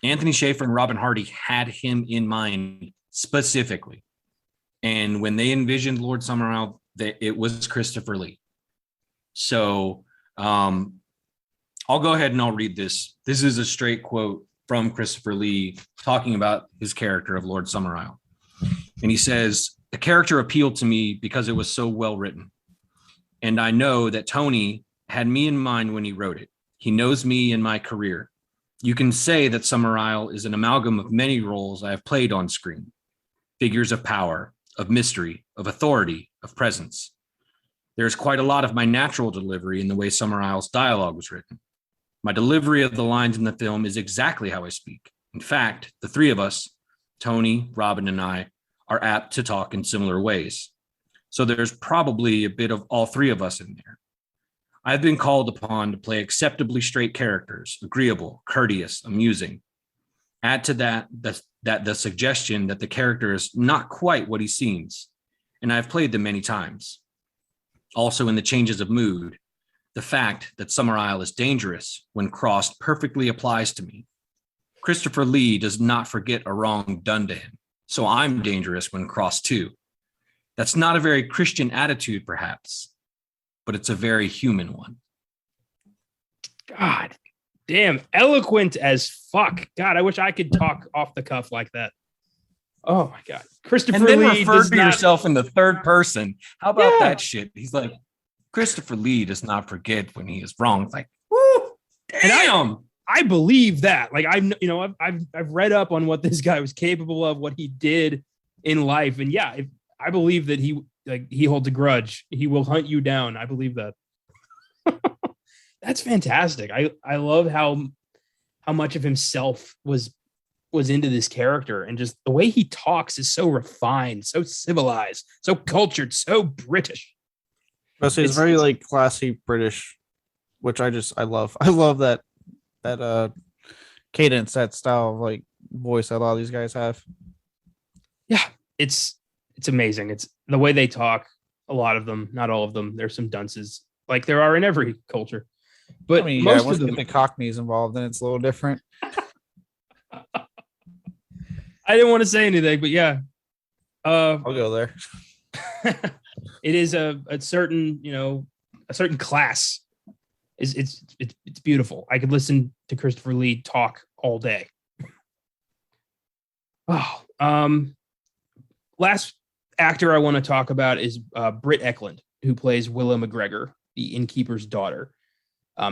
Anthony Schafer and Robin Hardy had him in mind specifically. And when they envisioned Lord Summerisle, it was Christopher Lee. So I'll go ahead and I'll read this. This is a straight quote from Christopher Lee talking about his character of Lord Summerisle. And he says, "The character appealed to me because it was so well written. And I know that Tony had me in mind when he wrote it. He knows me and my career. You can say that Summerisle is an amalgam of many roles I have played on screen. Figures of power, of mystery, of authority, of presence. There's quite a lot of my natural delivery in the way Summerisle's dialogue was written. My delivery of the lines in the film is exactly how I speak. In fact, the three of us, Tony, Robin, and I, are apt to talk in similar ways. So there's probably a bit of all three of us in there. I've been called upon to play acceptably straight characters, agreeable, courteous, amusing. Add to that the suggestion that the character is not quite what he seems, and I've played them many times. Also in the changes of mood, the fact that Summerisle is dangerous when crossed perfectly applies to me. Christopher Lee does not forget a wrong done to him, so I'm dangerous when crossed too. That's not a very Christian attitude, perhaps, but it's a very human one." God damn, eloquent as fuck. God, I wish I could talk off the cuff like that. Oh my God. Christopher And then Lee refer does to not- yourself in the third person. How about Yeah. that shit? He's like, Christopher Lee does not forget when he is wrong. It's like, woo, damn. I believe that. Like I've read up on what this guy was capable of, what he did in life, and yeah, I believe that he holds a grudge. He will hunt you down. I believe that. That's fantastic. I love how much of himself was into this character, and just the way he talks is so refined, so civilized, so cultured, so British. But it's very like classy British, which I love. I love that cadence, that style of like voice that a lot of these guys have. Yeah, it's amazing. It's the way they talk. A lot of them, not all of them. There's some dunces, like there are in every culture. But I mean, most once of them, you get the Cockneys involved, then it's a little different. I didn't want to say anything, but yeah, I'll go there. it is a certain class. It's beautiful. I could listen to Christopher Lee talk all day. Oh, last actor I want to talk about is Brit Eklund, who plays Willa McGregor, the innkeeper's daughter.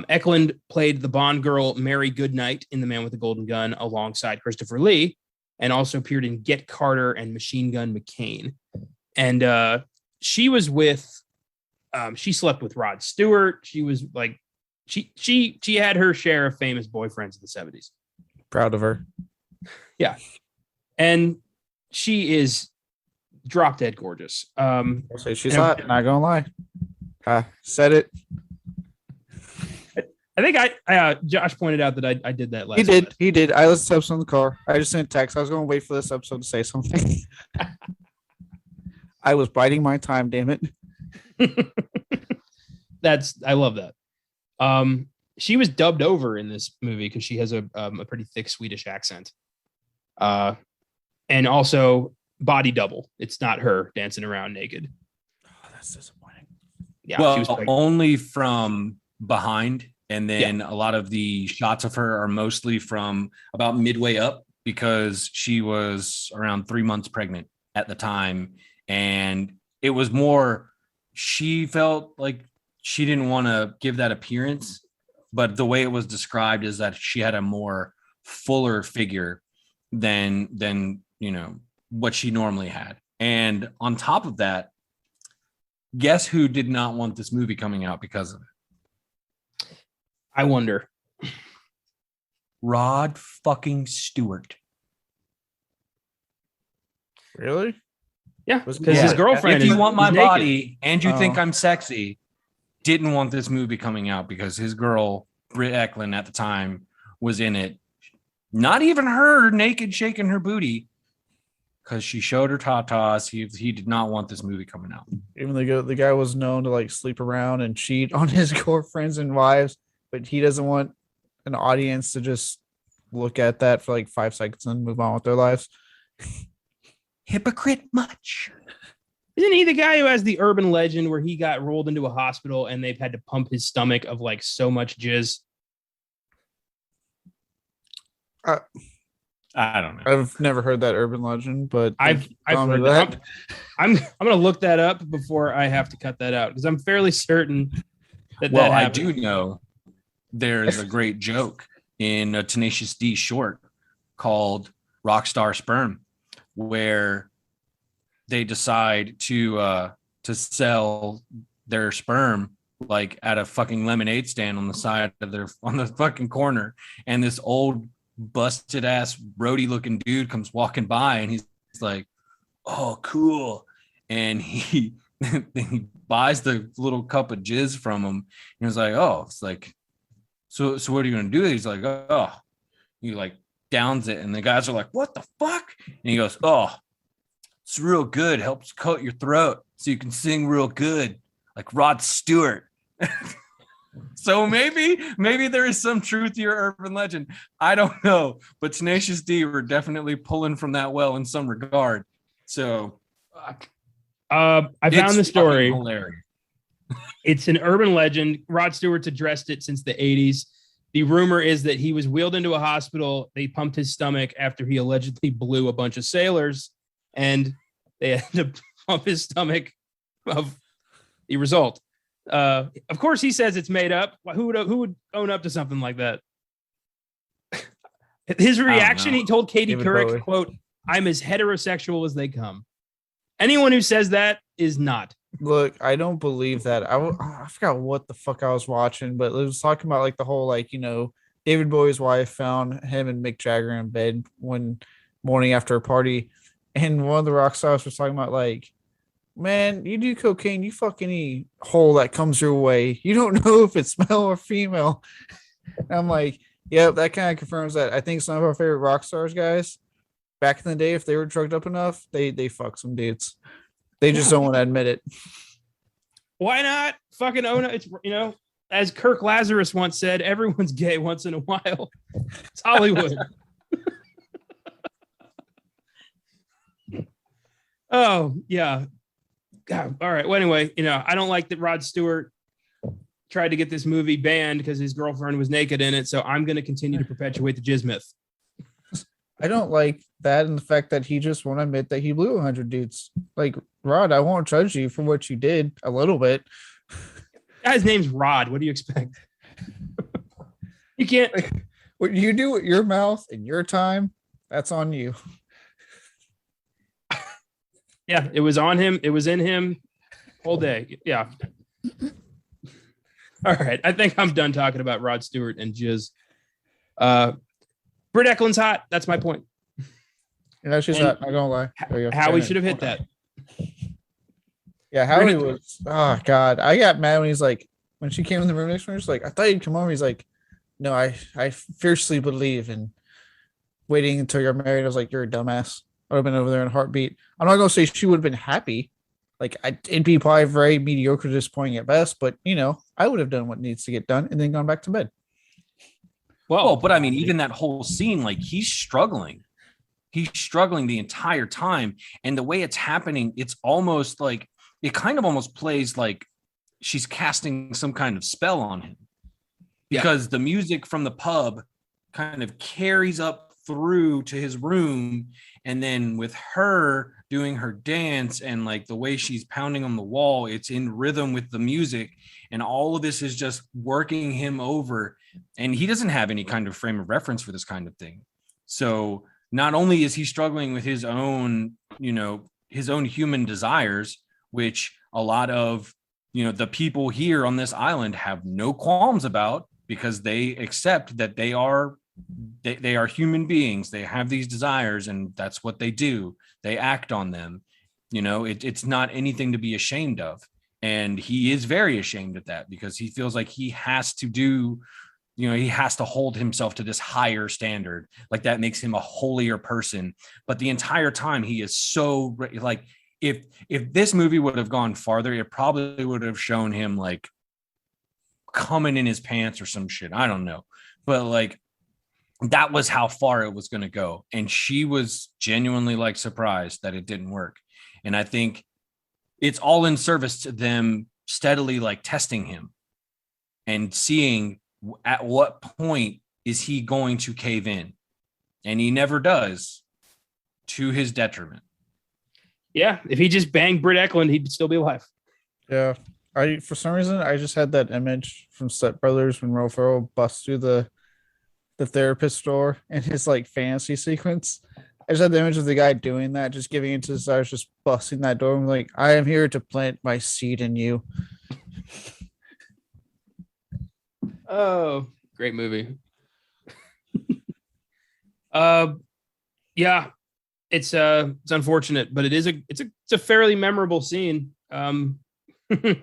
Eklund played the Bond girl Mary Goodnight in The Man with the Golden Gun alongside Christopher Lee, and also appeared in Get Carter and Machine Gun McCain. And she was with, she slept with Rod Stewart. She was like, she had her share of famous boyfriends in the 70s. Proud of her. Yeah. And she is drop dead gorgeous. I'll say she's hot, not gonna lie. I said it. I think Josh pointed out that I did that last He did. I listened to the episode in the car. I just sent a text. I was gonna wait for this episode to say something. I was biding my time, damn it. I love that. She was dubbed over in this movie because she has a pretty thick Swedish accent. And also body double. It's not her dancing around naked. Oh, that's disappointing. Yeah, well, she was pregnant. only from behind, and then a lot of the shots of her are mostly from about midway up. because she was around 3 months pregnant at the time. And it was more, she felt like she didn't want to give that appearance, but the way it was described is that she had a more fuller figure than what she normally had. And on top of that, guess who did not want this movie coming out because of it? I wonder. Rod fucking Stewart. Really? Yeah, Was- because yeah. his girlfriend. If you is- want my is naked. body and you think Oh. I'm sexy, didn't want this movie coming out because his girl, Brit Eklund, at the time was in it. Not even her naked shaking her booty because she showed her tatas. He did not want this movie coming out. Even the guy was known to like sleep around and cheat on his girlfriends and wives, but he doesn't want an audience to just look at that for like 5 seconds and move on with their lives. Hypocrite much. Isn't he the guy who has the urban legend where he got rolled into a hospital and they've had to pump his stomach of like so much jizz? I don't know. I've never heard that urban legend, but I've heard that. I'm gonna look that up before I have to cut that out because I'm fairly certain that Well, that I happened. do know there's a great joke in a Tenacious D short called Rockstar Sperm, where they decide to sell their sperm like at a fucking lemonade stand on the side of on the fucking corner, and this old busted ass roadie looking dude comes walking by and he's like, "Oh, cool," and he he buys the little cup of jizz from him. And he was like, "Oh," it's like, so what are you gonna do? He's like, "Oh," he like downs it, and the guys are like, "What the fuck?" And he goes, "Oh, it's real good. Helps coat your throat so you can sing real good, like Rod Stewart." So maybe there is some truth to your urban legend. I don't know, but Tenacious D were definitely pulling from that well in some regard. So I it's found the story. fucking hilarious. It's an urban legend. Rod Stewart's addressed it since the 80s. The rumor is that he was wheeled into a hospital. They pumped his stomach after he allegedly blew a bunch of sailors, and they had to pump his stomach of the result. Of course, he says it's made up. Who would own up to something like that? His reaction, know. he told Katie David Couric, Bowie. quote, "I'm as heterosexual as they come." Anyone who says that is not. Look, I don't believe that. I forgot what the fuck I was watching, but it was talking about like the whole like, David Bowie's wife found him and Mick Jagger in bed one morning after a party, and one of the rock stars was talking about like, "Man, you do cocaine, you fuck any hole that comes your way. You don't know if it's male or female." And I'm like, yep, that kind of confirms that. I think some of our favorite rock stars, guys, back in the day, if they were drugged up enough, they fuck some dudes. They just don't want to admit it. Why not fucking own it? It's, as Kirk Lazarus once said, everyone's gay once in a while. It's Hollywood. Oh, yeah. God, all right. Well, anyway, I don't like that Rod Stewart tried to get this movie banned because his girlfriend was naked in it. So I'm going to continue to perpetuate the jizz myth. I don't like that, and the fact that he just won't admit that he blew 100 dudes. Like, Rod, I won't judge you for what you did a little bit. Guy's name's Rod. What do you expect? You can't. What you do with your mouth in your time, that's on you. Yeah, it was on him. It was in him all day. Yeah. All right. I think I'm done talking about Rod Stewart and jizz. Brit Eklund's hot. That's my point. She's And not gonna lie. There you go. Howie should have hit that. Yeah, Howie Brit- was. Oh God, I got mad when he's like, when she came in the room next to me. She's like, "I thought you'd come over." He's like, "No, I fiercely believe in waiting until you're married." I was like, "You're a dumbass." I would have been over there in a heartbeat. I'm not gonna say she would have been happy. Like, it'd be probably very mediocre, disappointing at best. But I would have done what needs to get done and then gone back to bed. Well, but I mean, even that whole scene, like he's struggling the entire time. And the way it's happening, it's almost like it kind of almost plays like she's casting some kind of spell on him because the music from the pub kind of carries up through to his room, and then with her doing her dance and like the way she's pounding on the wall, it's in rhythm with the music, and all of this is just working him over, and he doesn't have any kind of frame of reference for this kind of thing. So not only is he struggling with his own, his own human desires, which a lot of, the people here on this island have no qualms about, because they accept that they are human beings. They have these desires, and that's what they do. They act on them. It's not anything to be ashamed of. And he is very ashamed of that, because he feels like he has to do, he has to hold himself to this higher standard. Like that makes him a holier person. But the entire time he is so like, if this movie would have gone farther, it probably would have shown him like coming in his pants or some shit. I don't know. But like, that was how far it was going to go. And she was genuinely like surprised that it didn't work. And I think it's all in service to them steadily like testing him and seeing at what point is he going to cave in. And he never does, to his detriment. Yeah, if he just banged Brit Eklund, he'd still be alive. Yeah. For some reason, I just had that image from Step Brothers when Will Ferrell busts through the therapist door in his like fantasy sequence. I just had the image of the guy doing that, just giving into his desires, just busting that door. I'm like, I am here to plant my seed in you. Oh, great movie. Yeah, it's unfortunate, but it's a fairly memorable scene. Brit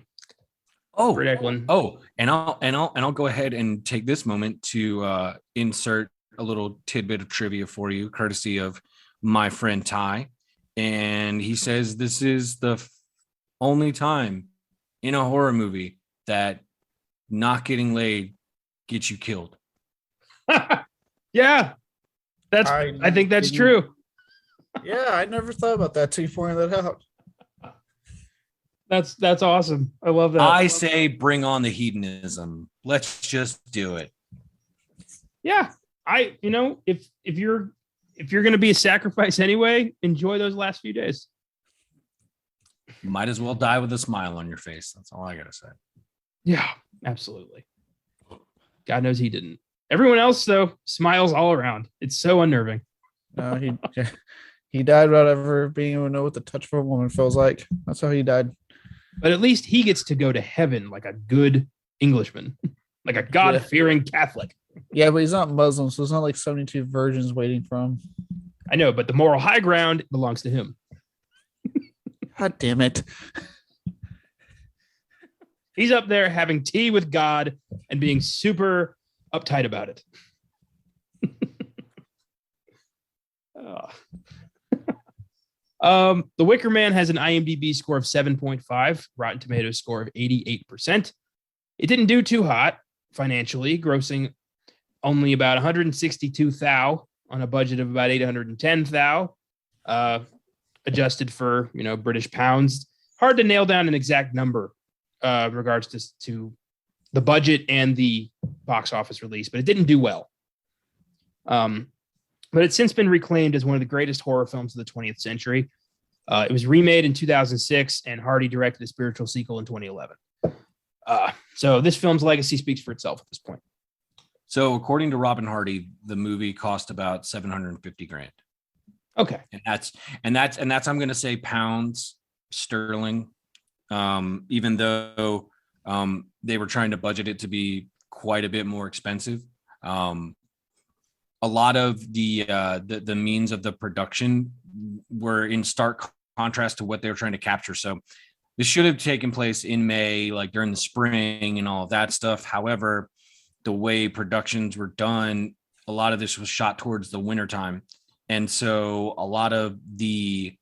Eklund. And I'll go ahead and take this moment to insert a little tidbit of trivia for you, courtesy of my friend Ty. And he says this is the only time in a horror movie that not getting laid gets you killed. Yeah, I think that's true. Yeah, I never thought about that till you pointed that out. That's awesome. I love that. I say bring on the hedonism. Let's just do it. Yeah. If you're going to be a sacrifice anyway, enjoy those last few days. Might as well die with a smile on your face. That's all I got to say. Yeah, absolutely. God knows he didn't. Everyone else, though, smiles all around. It's so unnerving. No, he died without ever being able to know what the touch of a woman feels like. That's how he died. But at least he gets to go to heaven like a good Englishman, like a God-fearing Catholic. Yeah, but he's not Muslim, so it's not like 72 virgins waiting for him. I know, but the moral high ground belongs to him. God damn it. He's up there having tea with God and being super uptight about it. The Wicker Man has an IMDb score of 7.5, Rotten Tomatoes score of 88%. It didn't do too hot financially, grossing only about 162,000 on a budget of about 810,000, adjusted for British pounds. Hard to nail down an exact number in regards to the budget and the box office release, but it didn't do well. But it's since been reclaimed as one of the greatest horror films of the 20th century. It was remade in 2006, and Hardy directed a spiritual sequel in 2011. So this film's legacy speaks for itself at this point. So according to Robin Hardy, the movie cost about $750,000. Okay. And that's I'm going to say pounds sterling. Even though they were trying to budget it to be quite a bit more expensive. A lot of the means of the production were in stark contrast to what they were trying to capture. So this should have taken place in May, like during the spring and all of that stuff. However, the way productions were done, a lot of this was shot towards the wintertime. And so a lot of the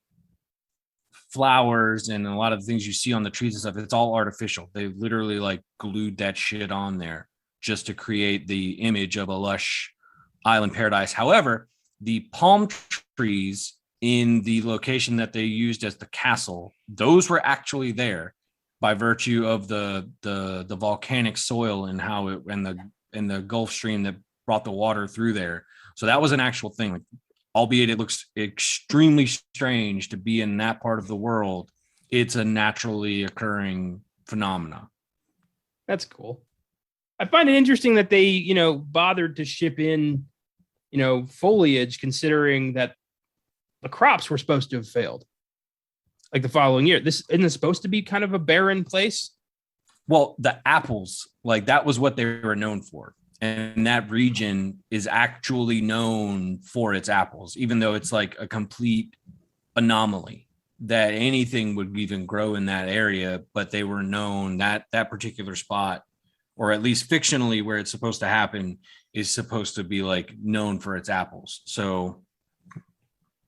flowers and a lot of the things you see on the trees and stuff, it's all artificial. They literally like glued that shit on there just to create the image of a lush island paradise. However, the palm trees in the location that they used as the castle, those were actually there by virtue of the volcanic soil and how it and the Gulf Stream that brought the water through there. So that was an actual thing. Like, albeit it looks extremely strange to be in that part of the world, it's a naturally occurring phenomena. That's cool. I find it interesting that they, bothered to ship in, foliage, considering that the crops were supposed to have failed like the following year. This isn't it supposed to be kind of a barren place? Well, the apples, like that was what they were known for. And that region is actually known for its apples, even though it's like a complete anomaly that anything would even grow in that area. But they were known that that particular spot, or at least fictionally where it's supposed to happen, is supposed to be like known for its apples. So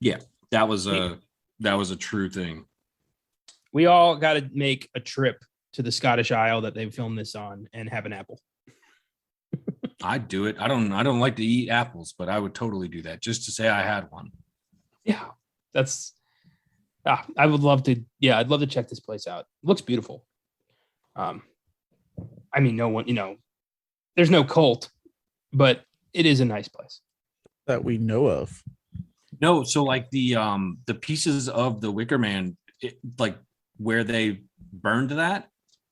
yeah, that was a true thing. We all got to make a trip to the Scottish Isle that they filmed this on and have an apple. I'd do it. I don't like to eat apples, but I would totally do that just to say I had one. Yeah, I would love to. Yeah, I'd love to check this place out. It looks beautiful. I mean, no one, there's no cult, but it is a nice place that we know of. No, so like the pieces of the Wicker Man, like where they burned that,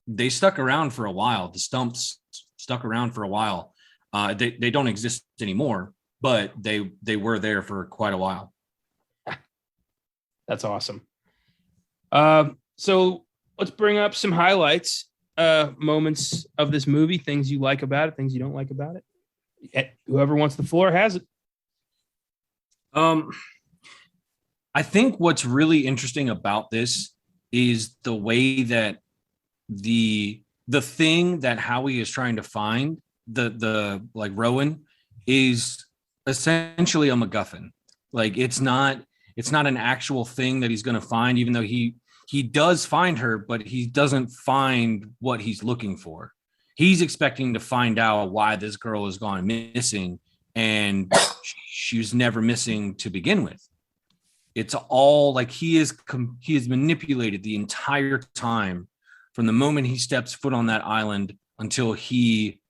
they stuck around for a while. The stumps stuck around for a while. They don't exist anymore, but they were there for quite a while. That's awesome. So let's bring up some highlights, moments of this movie, things you like about it, things you don't like about it. Whoever wants the floor has it. I think what's really interesting about this is the way that the thing that Howie is trying to find, the like Rowan, is essentially a MacGuffin. Like it's not an actual thing that he's going to find, even though he does find her, but he doesn't find what he's looking for. He's expecting to find out why this girl has gone missing, and she was never missing to begin with. It's all like he is manipulated the entire time from the moment he steps foot on that island until we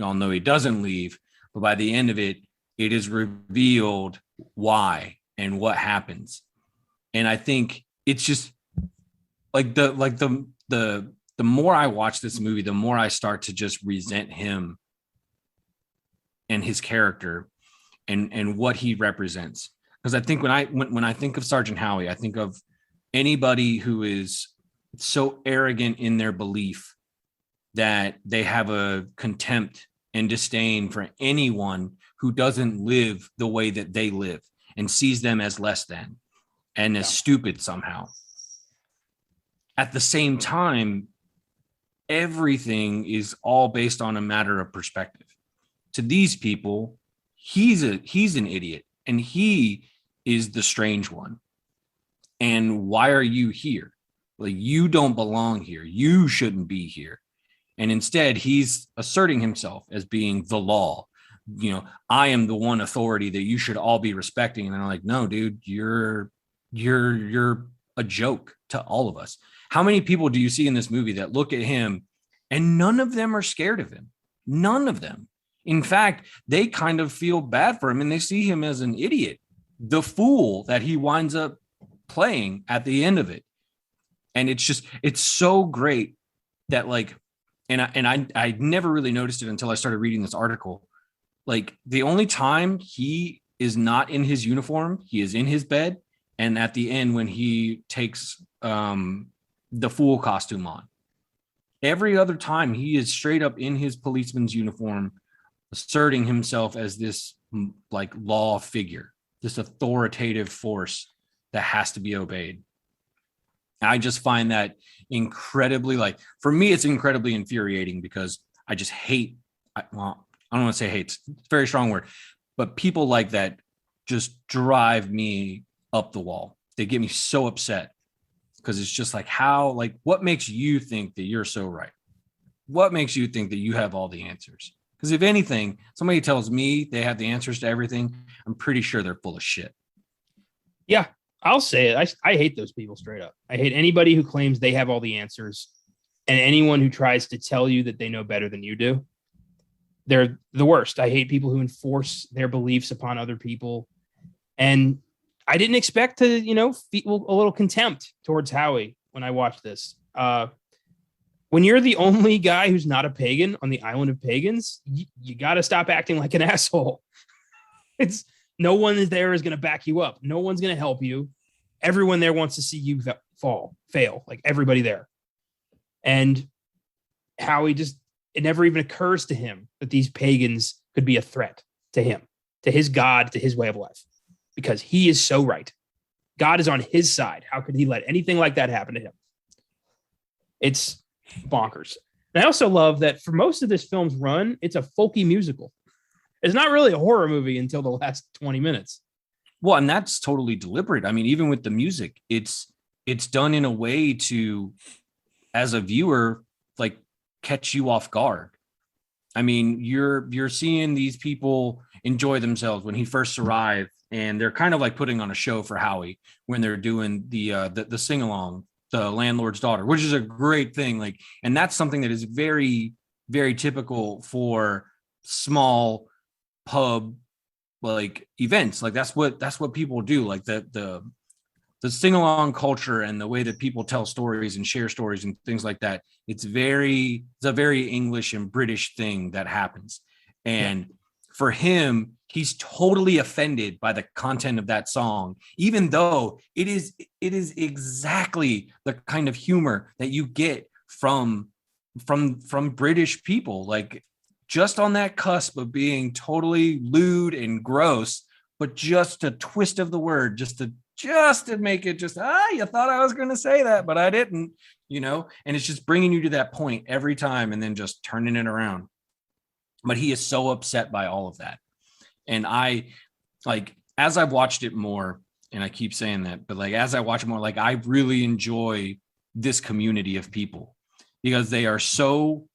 all know he doesn't leave, but by the end of it, it is revealed why and what happens. And I think it's just like the more I watch this movie, the more I start to just resent him and his character and what he represents. Because I think when I think of Sergeant Howie, I think of anybody who is so arrogant in their belief that they have a contempt and disdain for anyone who doesn't live the way that they live and sees them as less than and as stupid somehow. At the same time, everything is all based on a matter of perspective. To these people, he's an idiot and he is the strange one. And why are you here? Like, you don't belong here. You shouldn't be here. And instead, he's asserting himself as being the law. I am the one authority that you should all be respecting. And I'm like, no, dude, you're a joke to all of us. How many people do you see in this movie that look at him and none of them are scared of him? None of them. In fact, they kind of feel bad for him and they see him as an idiot, the fool that he winds up playing at the end of it. And it's so great that like, and I never really noticed it until I started reading this article. Like the only time he is not in his uniform, he is in his bed. And at the end, when he takes the fool costume on, every other time he is straight up in his policeman's uniform, asserting himself as this like law figure, this authoritative force that has to be obeyed. I just find that incredibly, like, for me, it's incredibly infuriating because I just hate, I don't want to say hate, it's a very strong word, but people like that just drive me up the wall. They get me so upset because it's just like, what makes you think that you're so right? What makes you think that you have all the answers? Because if anything, somebody tells me they have the answers to everything, I'm pretty sure they're full of shit. Yeah, I'll say it. I hate those people straight up. I hate anybody who claims they have all the answers and anyone who tries to tell you that they know better than you do. they're the worst. I hate people who enforce their beliefs upon other people. And I didn't expect to, feel a little contempt towards Howie when I watched this. When you're the only guy who's not a pagan on the island of pagans, you got to stop acting like an asshole. It's no one is there is going to back you up. No one's going to help you. Everyone there wants to see you fail, like everybody there. And Howie it never even occurs to him that these pagans could be a threat to him, to his God, to his way of life, because he is so right. God is on his side. How could he let anything like that happen to him? It's bonkers. And I also love that for most of this film's run, it's a folky musical. It's not really a horror movie until the last 20 minutes. Well, and that's totally deliberate. I mean, even with the music, it's done in a way to, as a viewer, like catch you off guard. I mean, you're seeing these people enjoy themselves when he first arrived, and they're kind of like putting on a show for Howie when they're doing the sing along, the landlord's daughter, which is a great thing. Like, and that's something that is very, very typical for small pub like events. Like that's what people do. Like the sing along culture and the way that people tell stories and share stories and things like that. It's a very English and British thing that happens. And for him, he's totally offended by the content of that song, even though it is exactly the kind of humor that you get from British people, like just on that cusp of being totally lewd and gross, but just a twist of the word, just to make it just, you thought I was going to say that, but I didn't, and it's just bringing you to that point every time and then just turning it around. But he is so upset by all of that. And I, like, as I've watched it more, and I keep saying that, but like, as I watch it more, like, I really enjoy this community of people because they are so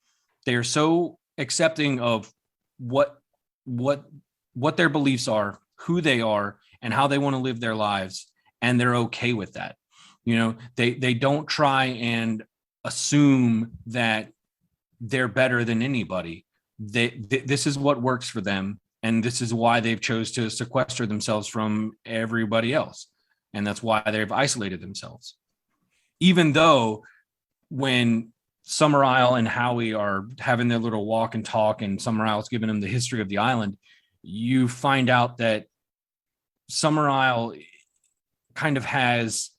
accepting of what their beliefs are, who they are, and how they want to live their lives. And they're okay with that. They don't try and assume that they're better than anybody. This is what works for them. And this is why they've chose to sequester themselves from everybody else. And that's why they've isolated themselves. Even though when Summerisle and Howie are having their little walk and talk, and Summerisle's giving them the history of the island, you find out that Summerisle kind of has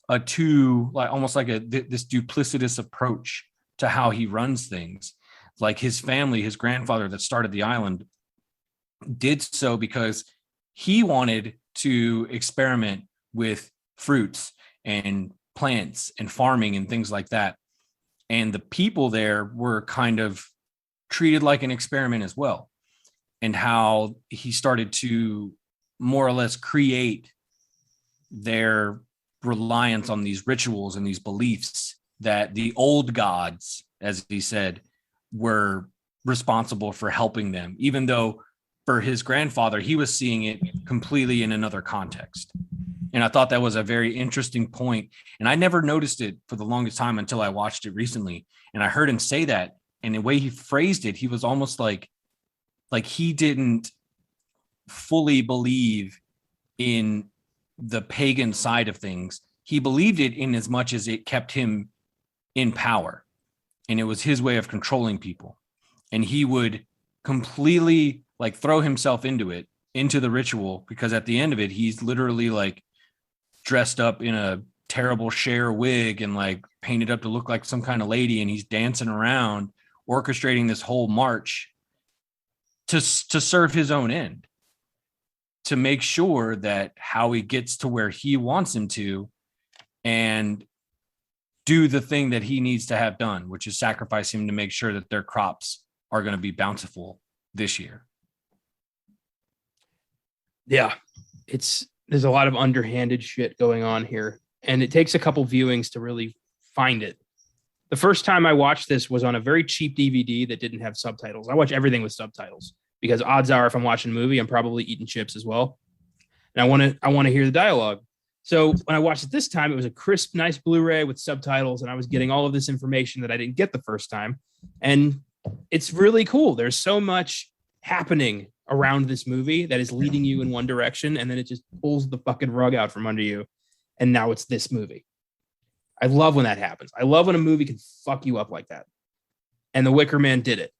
almost like this duplicitous approach to how he runs things. Like his family, his grandfather that started the island did so because he wanted to experiment with fruits and plants and farming and things like that. And the people there were kind of treated like an experiment as well. And how he started to more or less create their reliance on these rituals and these beliefs that the old gods, as he said, were responsible for helping them, even though for his grandfather, he was seeing it completely in another context. And I thought that was a very interesting point. And I never noticed it for the longest time until I watched it recently. And I heard him say that. And the way he phrased it, he was almost like he didn't fully believe in the pagan side of things. He believed it in as much as it kept him in power. And it was his way of controlling people. And he would completely like throw himself into the ritual, because at the end of it, he's literally like dressed up in a terrible Cher wig and like painted up to look like some kind of lady. And he's dancing around, orchestrating this whole march to serve his own end, to make sure that Howie gets to where he wants him to and do the thing that he needs to have done, which is sacrifice him to make sure that their crops are going to be bountiful this year. Yeah, there's a lot of underhanded shit going on here, and it takes a couple viewings to really find it. The first time I watched this was on a very cheap DVD that didn't have subtitles. I watch everything with subtitles because odds are if I'm watching a movie, I'm probably eating chips as well. And I want to hear the dialogue. So when I watched it this time, it was a crisp, nice Blu-ray with subtitles, and I was getting all of this information that I didn't get the first time. And it's really cool. There's so much happening around this movie that is leading you in one direction, and then it just pulls the fucking rug out from under you, and now it's this movie. I love when that happens. I love when a movie can fuck you up like that. And The Wicker Man did it.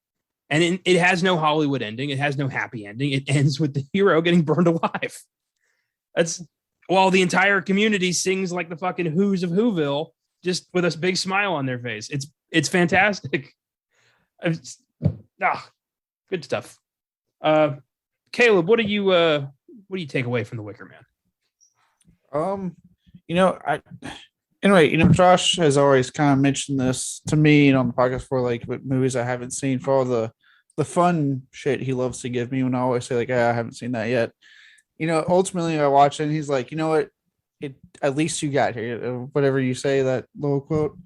And it has no Hollywood ending. It has no happy ending. It ends with the hero getting burned alive. That's while the entire community sings like the fucking Who's of Whoville, just with a big smile on their face. It's fantastic. Good stuff. Caleb, what do you take away from The Wicker Man? Josh has always kind of mentioned this to me, on the podcast for like movies I haven't seen, for all the fun shit he loves to give me when I always say like, I haven't seen that yet. Ultimately I watch it and he's like, you know what? At least you got here, whatever you say, that little quote.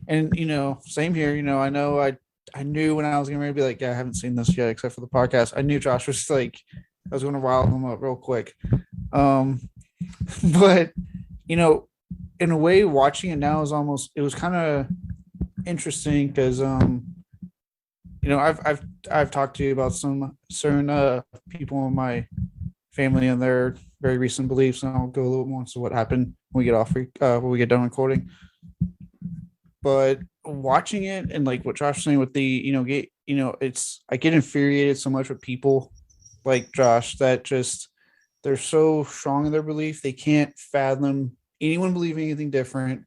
And, same here, I know I knew when I was going to be like, I haven't seen this yet, except for the podcast. I knew Josh was like, I was going to rile him up real quick. But, in a way, watching it now it was kind of interesting because, I've talked to you about some certain people in my family and their very recent beliefs, and I'll go a little more into what happened when we get done recording. But watching it and like what Josh was saying with the, I get infuriated so much with people like Josh that just they're so strong in their belief they can't fathom anyone believing anything different,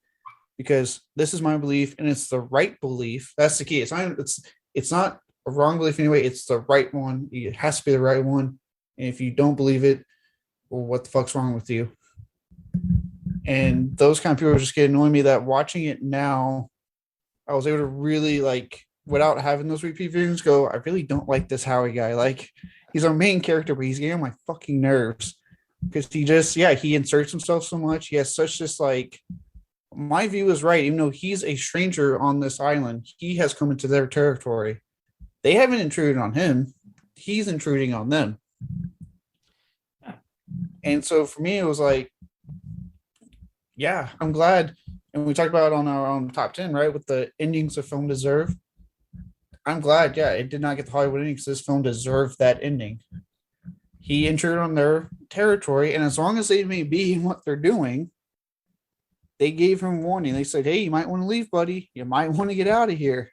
because this is my belief and it's the right belief. That's the key. It's not a wrong belief anyway. It's the right one. It has to be the right one. And if you don't believe it, well, what the fuck's wrong with you? And those kind of people just get annoying me, that watching it now, I was able to really, like, without having those repeat viewings, go, I really don't like this Howie guy. Like, he's our main character, but he's getting on my fucking nerves. Because he inserts himself so much. He has such this, like, my view is right. Even though he's a stranger on this island, he has come into their territory. They haven't intruded on him. He's intruding on them. And so for me, it was like, yeah, I'm glad. And we talked about it on our own top 10, right? With the endings the film deserve. I'm glad, it did not get the Hollywood ending because this film deserved that ending. He intruded on their territory, and as long as they may be in what they're doing, they gave him warning. They said, hey, you might want to leave, buddy. You might want to get out of here.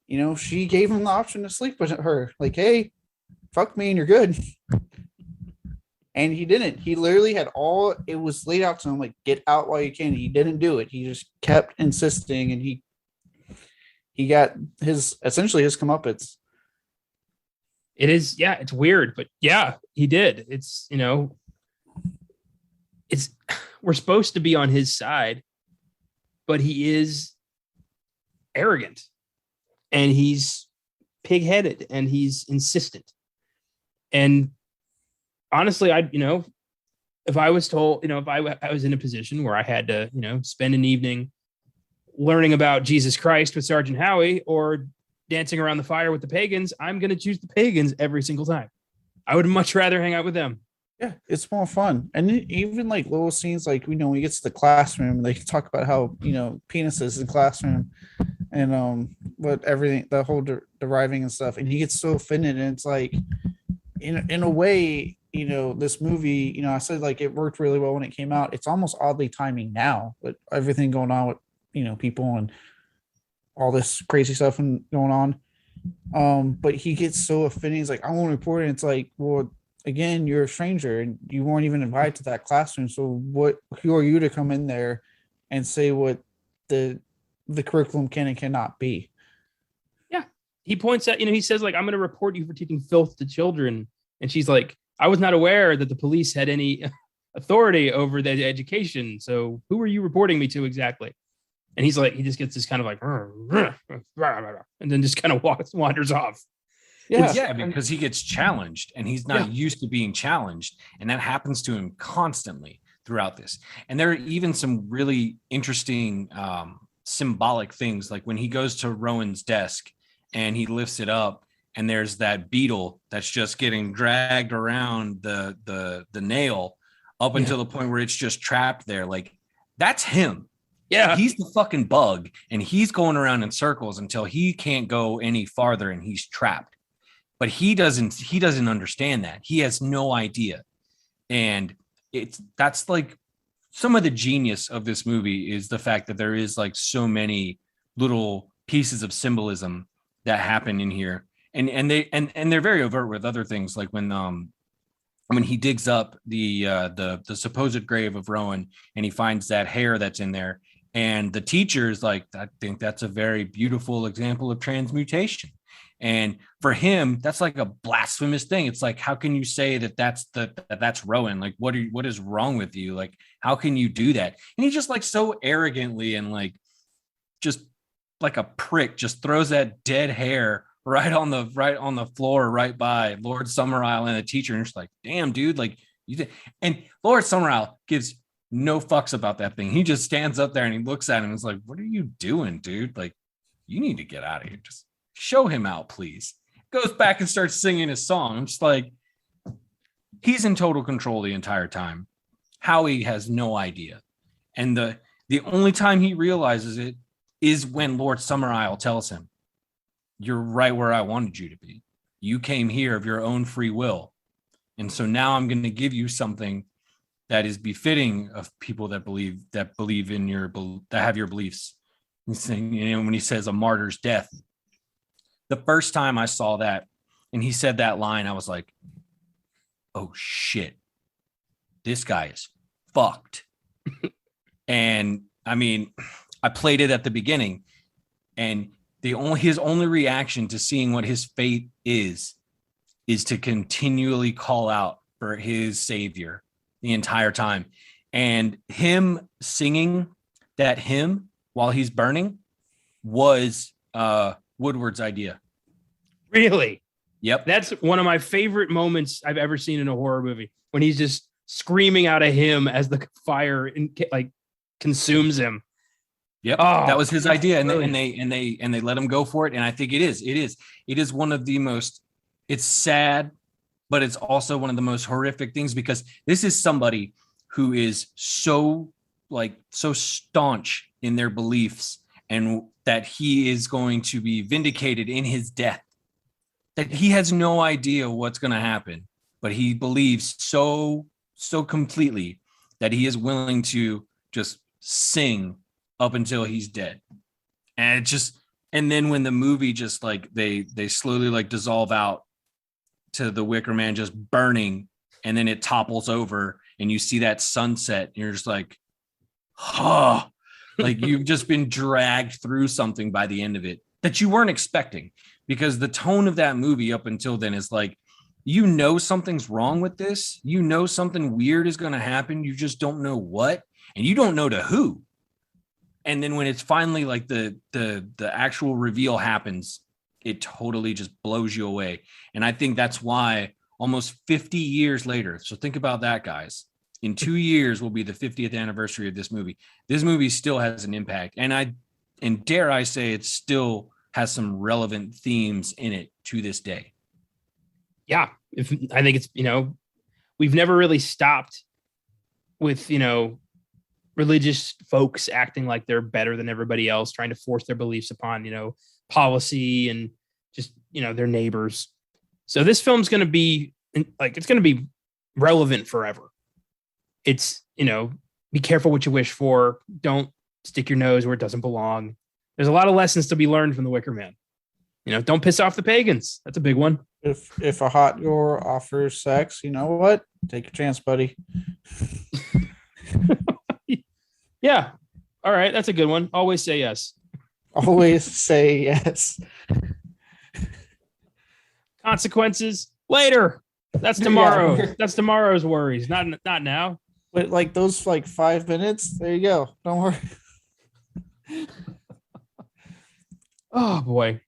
She gave him the option to sleep with her. Like, hey, fuck me and you're good. And he didn't. He literally had it was laid out to him, like, get out while you can. He didn't do it. He just kept insisting, and he got essentially his comeuppance. It is, it's weird, but he did. It's, we're supposed to be on his side, but he is arrogant and he's pig-headed and he's insistent. And honestly, if I was told, if I was in a position where I had to, spend an evening learning about Jesus Christ with Sergeant Howie or dancing around the fire with the pagans, I'm going to choose the pagans every single time. I would much rather hang out with them. Yeah, it's more fun. And even like little scenes, like, when he gets to the classroom, they talk about how, penises in classroom and what everything, the whole deriving and stuff. And he gets so offended. And it's like, in a way, this movie, I said, like, it worked really well when it came out. It's almost oddly timing now with everything going on with, people and all this crazy stuff and going on. But he gets so offended. He's like, I won't report it. It's like, well, again, you're a stranger and you weren't even invited to that classroom. So who are you to come in there and say what the curriculum can and cannot be? Yeah. He points out, he says, like, I'm going to report you for teaching filth to children. And she's like, I was not aware that the police had any authority over the education. So who are you reporting me to exactly? And he's like, he just gets this kind of like, and then just kind of wanders off. Yeah, because he gets challenged and he's not used to being challenged. And that happens to him constantly throughout this. And there are even some really interesting symbolic things, like when he goes to Rowan's desk and he lifts it up and there's that beetle that's just getting dragged around the nail up until the point where it's just trapped there. Like, that's him. Yeah. He's the fucking bug, and he's going around in circles until he can't go any farther and he's trapped. But he doesn't understand that. He has no idea. And that's like some of the genius of this movie is the fact that there is like so many little pieces of symbolism that happen in here. And they're very overt with other things, like when he digs up the supposed grave of Rowan and he finds that hair that's in there. And the teacher is like, I think that's a very beautiful example of transmutation. And for him, that's like a blasphemous thing. It's like, how can you say that's Rowan? Like, what is wrong with you? Like, how can you do that? And he just like so arrogantly and like just like a prick just throws that dead hair right on the floor right by Lord Summerisle and the teacher. And it's like, damn, dude, like you did. And Lord Summerisle gives no fucks about that thing. He just stands up there and he looks at him and is like, what are you doing, dude? Like, you need to get out of here. Just show him out, please. Goes back and starts singing his song. I'm just like, he's in total control the entire time. Howie has no idea. And the only time he realizes it is when Lord Summerisle tells him, you're right where I wanted you to be. You came here of your own free will. And so now I'm going to give you something that is befitting of people that believe in that have your beliefs. He's saying, when he says a martyr's death, the first time I saw that and he said that line, I was like, oh shit, this guy is fucked. And I mean, I played it at the beginning, and his only reaction to seeing what his fate is to continually call out for his savior the entire time. And him singing that hymn while he's burning was Woodward's idea. Really? Yep. That's one of my favorite moments I've ever seen in a horror movie, when he's just screaming out a hymn as the fire consumes him. Yep. Oh, that was his idea. And they let him go for it. And I think it is one of the most, it's sad, but it's also one of the most horrific things, because this is somebody who is so staunch in their beliefs, and that he is going to be vindicated in his death, that he has no idea what's going to happen, but he believes so completely that he is willing to just sing up until he's dead. And then when the movie just like they slowly like dissolve out to the Wicker Man just burning, and then it topples over and you see that sunset, and you're just like, oh, like you've just been dragged through something by the end of it that you weren't expecting, because the tone of that movie up until then is like, something's wrong with this. Something weird is going to happen. You just don't know what, and you don't know to who. And then when it's finally like the actual reveal happens, it totally just blows you away. And I think that's why almost 50 years later, so think about that, guys. In 2 years will be the 50th anniversary of this movie. This movie still has an impact. And dare I say, it still has some relevant themes in it to this day. Yeah. I think it's, we've never really stopped with, religious folks acting like they're better than everybody else, trying to force their beliefs upon, policy and just, their neighbors. So this film's going to be it's going to be relevant forever. It's, be careful what you wish for. Don't stick your nose where it doesn't belong. There's a lot of lessons to be learned from the Wicker Man. Don't piss off the pagans. That's a big one. If a hot girl offers sex, you know what? Take a chance, buddy. Yeah. All right. That's a good one. Always say yes. Always say yes. Consequences later. That's tomorrow. Yeah. That's tomorrow's worries. Not now. But like those 5 minutes, there you go. Don't worry. Oh boy.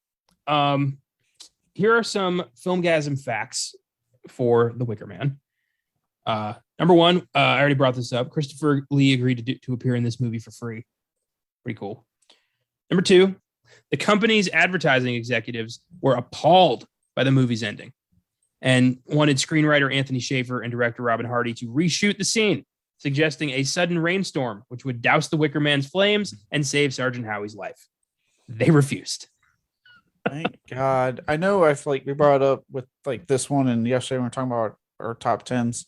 Here are some Filmgazm facts for The Wicker Man. Number one, I already brought this up. Christopher Lee agreed to appear in this movie for free. Pretty cool. Number two, the company's advertising executives were appalled by the movie's ending and wanted screenwriter Anthony Schaefer and director Robin Hardy to reshoot the scene. suggesting a sudden rainstorm, which would douse the Wicker Man's flames and save Sergeant Howie's life. They refused. Thank God. I know we brought it up with like this one and yesterday when we were talking about our top 10s.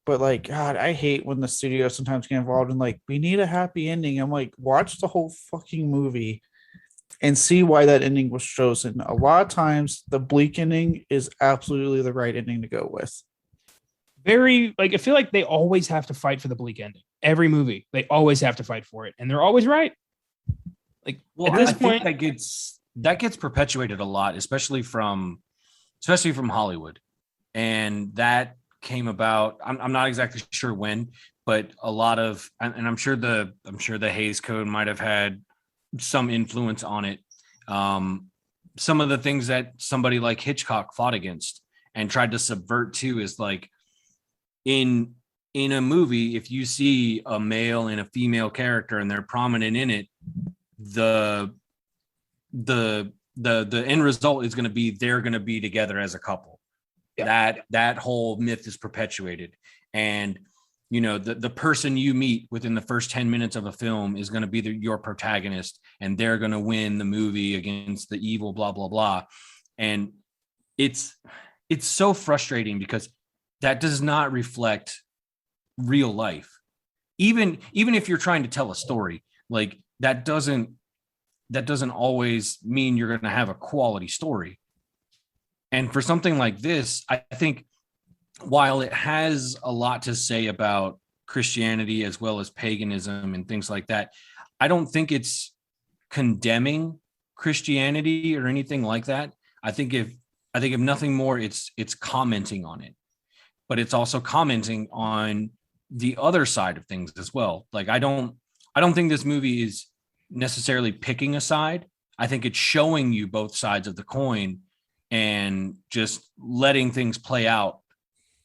But like, God, I hate when the studio sometimes get involved in like, we need a happy ending. I'm like, watch the whole fucking movie and see why that ending was chosen. A lot of times the bleak ending is absolutely the right ending to go with. I feel like they always have to fight for the bleak ending. Every movie, they always have to fight for it. And they're always right. Like, well, at this I point, think that gets perpetuated a lot, especially from Hollywood. And that came about, I'm not exactly sure when, but a lot of, and I'm sure the Hays Code might have had some influence on it. Some of the things that somebody like Hitchcock fought against and tried to subvert too is like in a movie, if you see a male and a female character and they're prominent in it, the end result is going to be they're going to be together as a couple. Yeah. That whole myth is perpetuated, and the person you meet within the first 10 minutes of a film is going to be your protagonist, and they're going to win the movie against the evil blah blah blah. And it's so frustrating because that does not reflect real life. Even if you're trying to tell a story, like that doesn't always mean you're going to have a quality story. And for something like this, I think while it has a lot to say about Christianity as well as paganism and things like that, I don't think it's condemning Christianity or anything like that. I think if nothing more, it's commenting on it, but it's also commenting on the other side of things as well. Like I don't think this movie is necessarily picking a side. I think it's showing you both sides of the coin and just letting things play out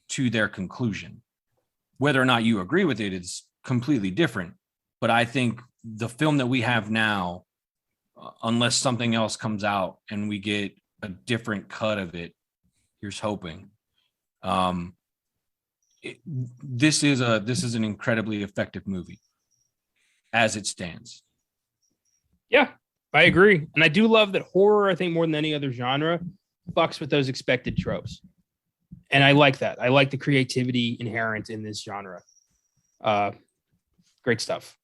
to their conclusion. Whether or not you agree with it is completely different. But I think the film that we have now, unless something else comes out and we get a different cut of it, here's hoping. This is an incredibly effective movie as it stands. Yeah, I agree. And I do love that horror, I think more than any other genre, fucks with those expected tropes. And I like that. I like the creativity inherent in this genre. Great stuff.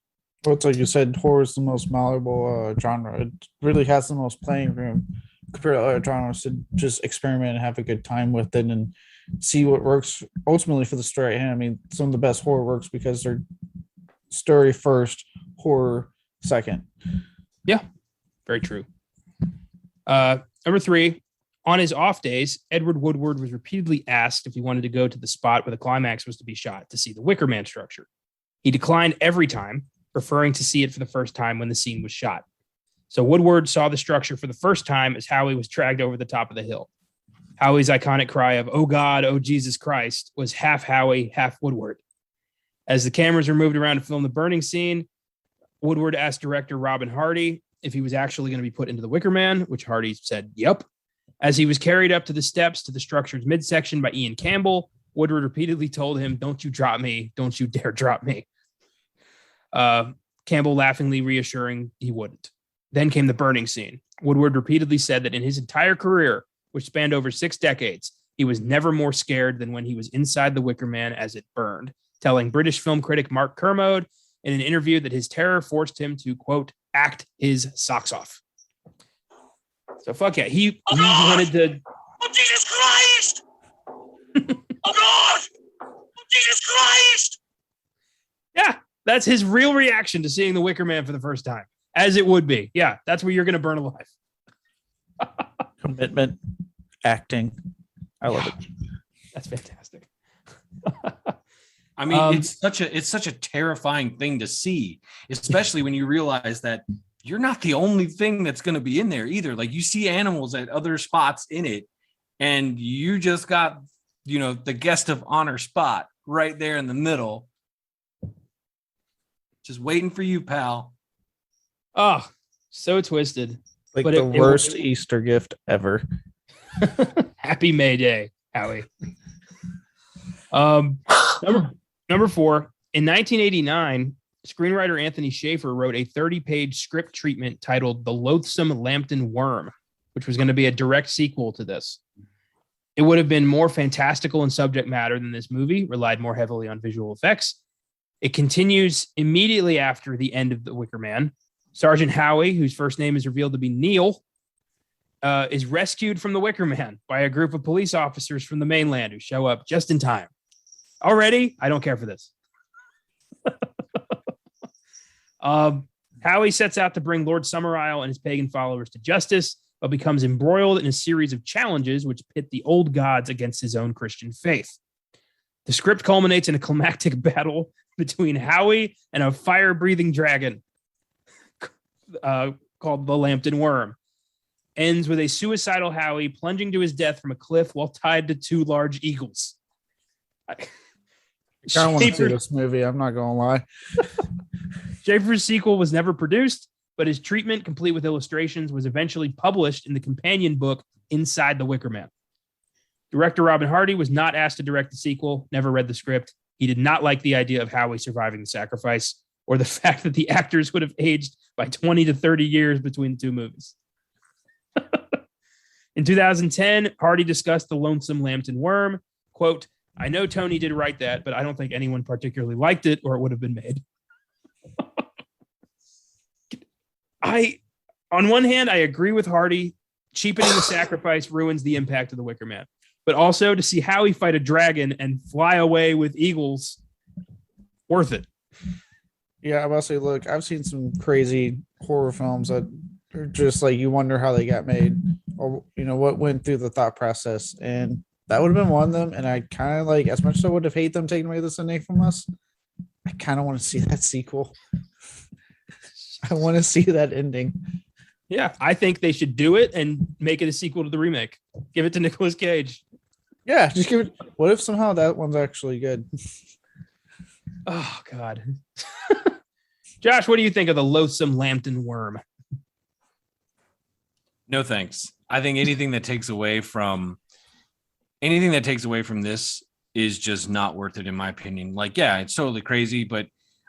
Well, it's like you said, horror is the most malleable genre. It really has the most playing room compared to other genres to just experiment and have a good time with it and see what works ultimately for the story. And I mean, some of the best horror works because they're story first, horror second. Yeah, very true. Number 3, on his off days, Edward Woodward was repeatedly asked if he wanted to go to the spot where the climax was to be shot to see the Wicker Man structure. He declined every time, preferring to see it for the first time when the scene was shot. So Woodward saw the structure for the first time as Howie was dragged over the top of the hill. Howie's iconic cry of, "Oh God, oh Jesus Christ," was half Howie, half Woodward. As the cameras were moved around to film the burning scene, Woodward asked director Robin Hardy if he was actually going to be put into the Wicker Man, which Hardy said, "Yep." As he was carried up to the steps to the structure's midsection by Ian Campbell, Woodward repeatedly told him, "Don't you drop me. Don't you dare drop me." Campbell laughingly reassuring he wouldn't. Then came the burning scene. Woodward repeatedly said that in his entire career, which spanned over 6 decades, he was never more scared than when he was inside the Wicker Man as it burned, telling British film critic Mark Kermode in an interview that his terror forced him to, quote, act his socks off. So fuck yeah. He wanted to. Oh, Jesus Christ! Oh, God! Oh, Jesus Christ! Yeah, that's his real reaction to seeing the Wicker Man for the first time, as it would be. Yeah, that's where you're going to burn alive. Commitment, acting. I love it. That's fantastic. I mean, it's such a terrifying thing to see, especially when you realize that you're not the only thing that's going to be in there either. Like you see animals at other spots in it, and you just got, the guest of honor spot right there in the middle, just waiting for you, pal. Oh, so twisted. Like but the worst Easter gift ever. Happy May Day, Howie. Number 4, In 1989, screenwriter Anthony Schaefer wrote a 30-page script treatment titled The Loathsome Lampton Worm, which was going to be a direct sequel to this. It would have been more fantastical in subject matter than this movie, relied more heavily on visual effects. It continues immediately after the end of The Wicker Man. Sergeant Howie, whose first name is revealed to be Neil, is rescued from the Wicker Man by a group of police officers from the mainland who show up just in time. Already, I don't care for this. Howie sets out to bring Lord Summerisle and his pagan followers to justice, but becomes embroiled in a series of challenges which pit the old gods against his own Christian faith. The script culminates in a climactic battle between Howie and a fire-breathing dragon called the Lampton Worm. Ends with a suicidal Howie plunging to his death from a cliff while tied to two large eagles. I kind of want to see this movie. I'm not going to lie. Schaefer's sequel was never produced, but his treatment, complete with illustrations, was eventually published in the companion book Inside the Wicker Man. Director Robin Hardy was not asked to direct the sequel, never read the script. He did not like the idea of Howie surviving the sacrifice or the fact that the actors would have aged by 20 to 30 years between the two movies. In 2010, Hardy discussed The Loathsome Lampton Worm. Quote, I know Tony did write that, but I don't think anyone particularly liked it or it would have been made. On one hand, I agree with Hardy. Cheapening the sacrifice ruins the impact of the Wicker Man. But also to see Howie fight a dragon and fly away with eagles, worth it. Yeah, I must say, look, I've seen some crazy horror films that are just like you wonder how they got made or, you know, what went through the thought process. And that would have been one of them. And I kind of like, as much as I would have hated them taking away the Sunday from us, I kind of want to see that sequel. I want to see that ending. Yeah, I think they should do it and make it a sequel to the remake. Give it to Nicolas Cage. Yeah, just give it. What if somehow that one's actually good? Oh, God. Josh, what do you think of The Loathsome Lampton Worm? No, thanks. I think anything that takes away from this is just not worth it, in my opinion. Like, yeah, it's totally crazy, but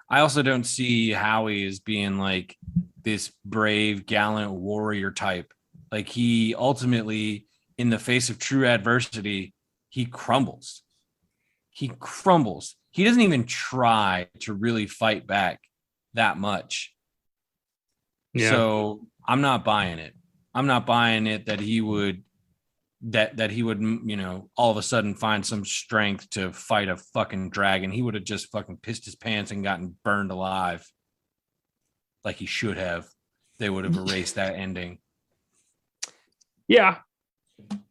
I also don't see Howie as being like this brave, gallant warrior type. Like, he ultimately, in the face of true adversity, he crumbles. He crumbles. He doesn't even try to really fight back that much. Yeah. So I'm not buying it. I'm not buying it that he would, that he would, you know, all of a sudden find some strength to fight a fucking dragon. He would have just fucking pissed his pants and gotten burned alive. Like he should have. They would have erased that ending. Yeah.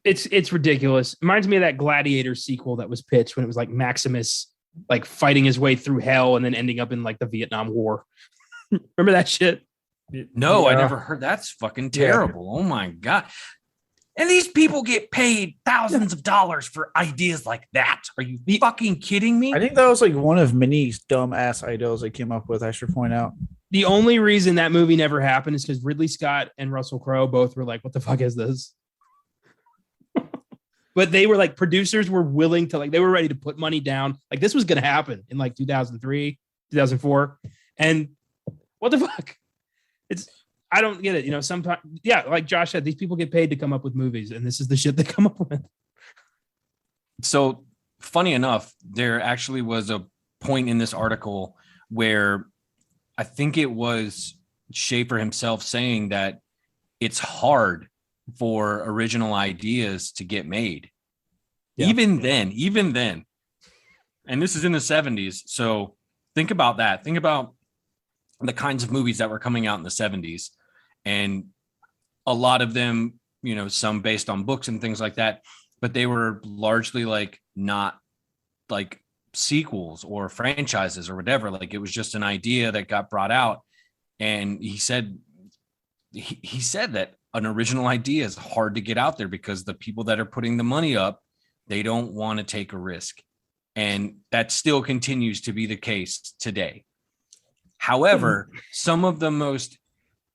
It's ridiculous. Reminds me of that Gladiator sequel that was pitched when it was like Maximus like fighting his way through hell and then ending up in like the Vietnam War. Remember that shit? No, Yeah. I never heard. That's fucking terrible. Yeah. Oh my God. And these people get paid thousands of dollars for ideas like that. Are you fucking kidding me? I think that was like one of many dumb ass ideas they came up with, I should point out. The only reason that movie never happened is because Ridley Scott and Russell Crowe both were like, what the fuck is this? But they were like, producers were willing to, like, they were ready to put money down. Like, this was going to happen in like 2003, 2004. And what the fuck? I don't get it. You know, sometimes, yeah, like Josh said, these people get paid to come up with movies, and this is the shit they come up with. So, funny enough, there actually was a point in this article where I think it was Schaefer himself saying that it's hard for original ideas to get made. Yeah. Even then. And this is in the 70s. So think about that. Think about the kinds of movies that were coming out in the 70s. And a lot of them, you know, some based on books and things like that, but they were largely like not like sequels or franchises or whatever. Like it was just an idea that got brought out. And he said that an original idea is hard to get out there because the people that are putting the money up, they don't want to take a risk. And that still continues to be the case today. However, some of the most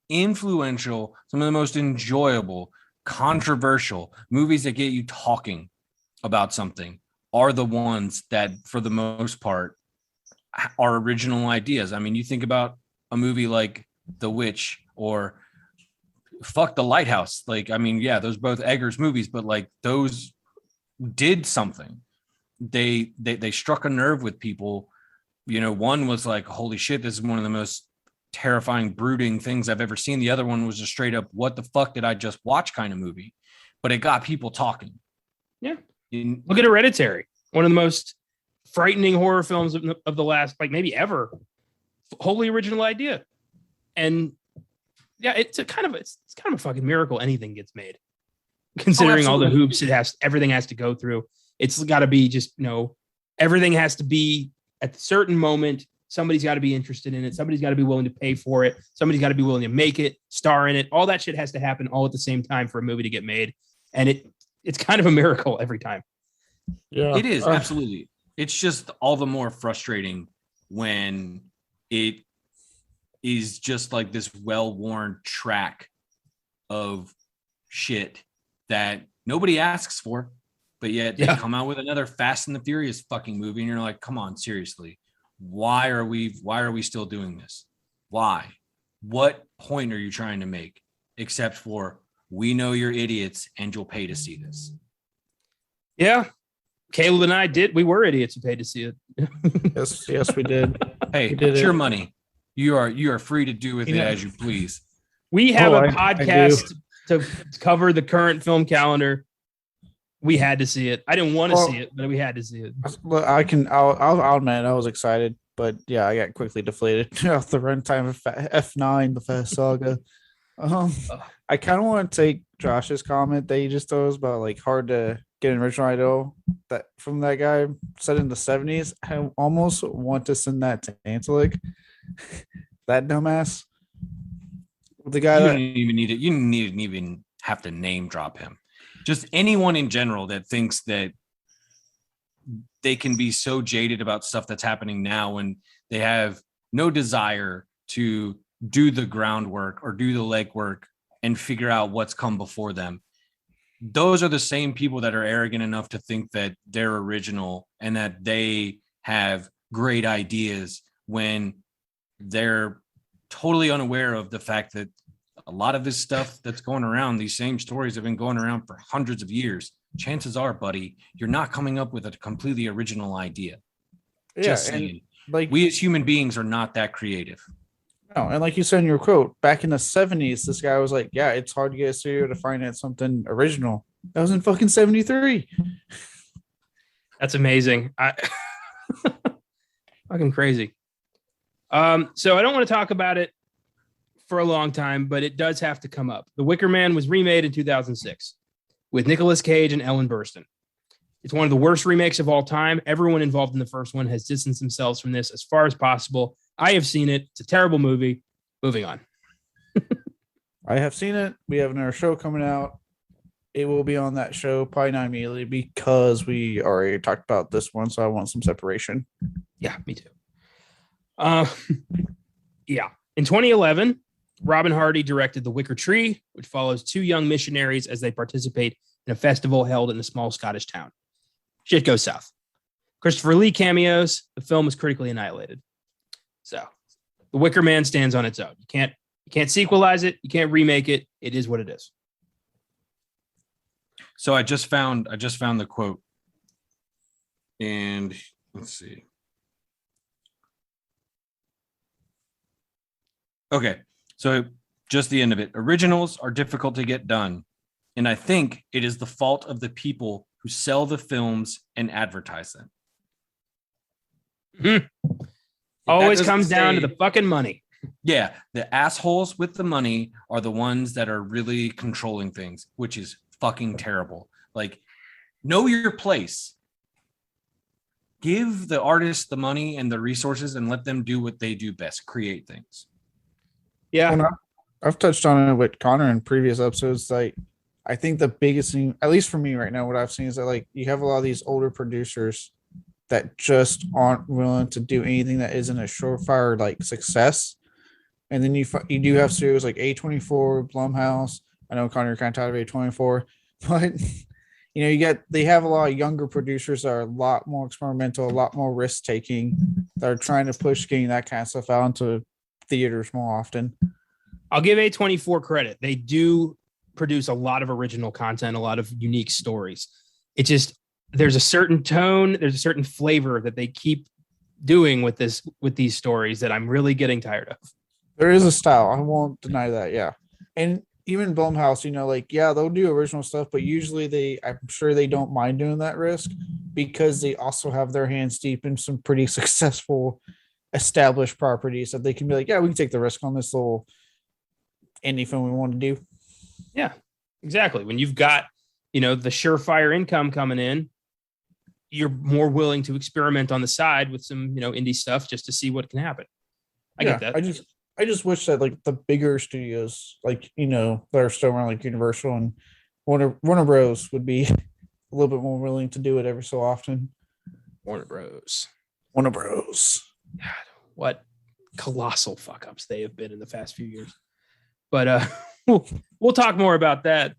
influential, some of the most enjoyable, controversial movies that get you talking about something are the ones that, for the most part, are original ideas. I mean, you think about a movie like The Witch or fuck The Lighthouse. Like, I mean, yeah, those both Eggers movies, but like those did something. They struck a nerve with people. You know, one was like, holy shit, this is one of the most terrifying, brooding things I've ever seen. The other one was a straight up, what the fuck did I just watch kind of movie? But it got people talking. Yeah. Look at Hereditary, one of the most frightening horror films of the last, like maybe ever. Wholly original idea. And yeah, it's kind of a fucking miracle anything gets made. Considering all the hoops everything has to go through. It's got to be just, everything has to be at a certain moment. Somebody's got to be interested in it. Somebody's got to be willing to pay for it. Somebody's got to be willing to make it, star in it. All that shit has to happen all at the same time for a movie to get made. And it's kind of a miracle every time. Yeah, it is. Absolutely. It's just all the more frustrating when it is just like this well-worn track of shit that nobody asks for, but yet they come out with another Fast and the Furious fucking movie, and you're like, come on, seriously, why are we still doing this? Why? What point are you trying to make? Except for, we know you're idiots and you'll pay to see this. Yeah, Caleb and I we were idiots who paid to see it. yes, we did. Hey, it's your money. You are free to do with it as you please. We have a podcast to cover the current film calendar. We had to see it. I didn't want to see it, but we had to see it. I'll admit I was excited, but yeah, I got quickly deflated off the runtime of F9, the Fast Saga. I kind of want to take Josh's comment that he just told us about like hard to get an original idea that from that guy set in the 70s. I almost want to send that to Antelic. That dumbass. The guy you don't even need it. You didn't even have to name drop him. Just anyone in general that thinks that they can be so jaded about stuff that's happening now when they have no desire to do the groundwork or do the legwork and figure out what's come before them. Those are the same people that are arrogant enough to think that they're original and that they have great ideas when they're totally unaware of the fact that a lot of this stuff that's going around, these same stories have been going around for hundreds of years. Chances are, buddy, you're not coming up with a completely original idea. Yeah, just saying. Like, we as human beings are not that creative. No, and like you said in your quote, back in the 70s, this guy was like, yeah, it's hard to get a studio to finance something original. That was in fucking 73. That's amazing. Fucking crazy. So I don't want to talk about it for a long time, but it does have to come up. The Wicker Man was remade in 2006 with Nicolas Cage and Ellen Burstyn. It's one of the worst remakes of all time. Everyone involved in the first one has distanced themselves from this as far as possible. I have seen it. It's a terrible movie. Moving on. I have seen it. We have another show coming out. It will be on that show, probably not immediately, because we already talked about this one, so I want some separation. Yeah, me too. Yeah. In 2011, Robin Hardy directed The Wicker Tree, which follows two young missionaries as they participate in a festival held in a small Scottish town. Shit goes south. Christopher Lee cameos. The film was critically annihilated. So, The Wicker Man stands on its own. You can't sequelize it. You can't remake it. It is what it is. So I just found the quote, and let's see. Okay, so just the end of it. Originals are difficult to get done, and I think it is the fault of the people who sell the films and advertise them. Mm-hmm. Always comes down to the fucking money. Yeah, the assholes with the money are the ones that are really controlling things, which is fucking terrible. Like, know your place. Give the artists the money and the resources and let them do what they do best, create things. Yeah. And I've touched on it with Connor in previous episodes. Like, I think the biggest thing, at least for me right now, what I've seen is that like you have a lot of these older producers that just aren't willing to do anything that isn't a surefire like success. And then you do have studios like A24, Blumhouse. I know Connor, you're kind of tired of A24, but they have a lot of younger producers that are a lot more experimental, a lot more risk taking, that are trying to push getting that kind of stuff out into theaters more often. I'll give A24 credit. They do produce a lot of original content, a lot of unique stories. It just, there's a certain tone, there's a certain flavor that they keep doing with these stories that I'm really getting tired of. There is a style. I won't deny that. Yeah. And even Blumhouse, they'll do original stuff, but usually I'm sure they don't mind doing that risk because they also have their hands deep in some pretty successful established properties that they can be like, yeah, we can take the risk on this little indie film we want to do. Yeah, exactly. When you've got, the surefire income coming in, you're more willing to experiment on the side with some, indie stuff just to see what can happen. I get that. I just wish that like the bigger studios, like, that are still around, like Universal and Warner Bros. Would be a little bit more willing to do it every so often. Warner Bros. God, what colossal fuck ups they have been in the past few years. But we'll talk more about that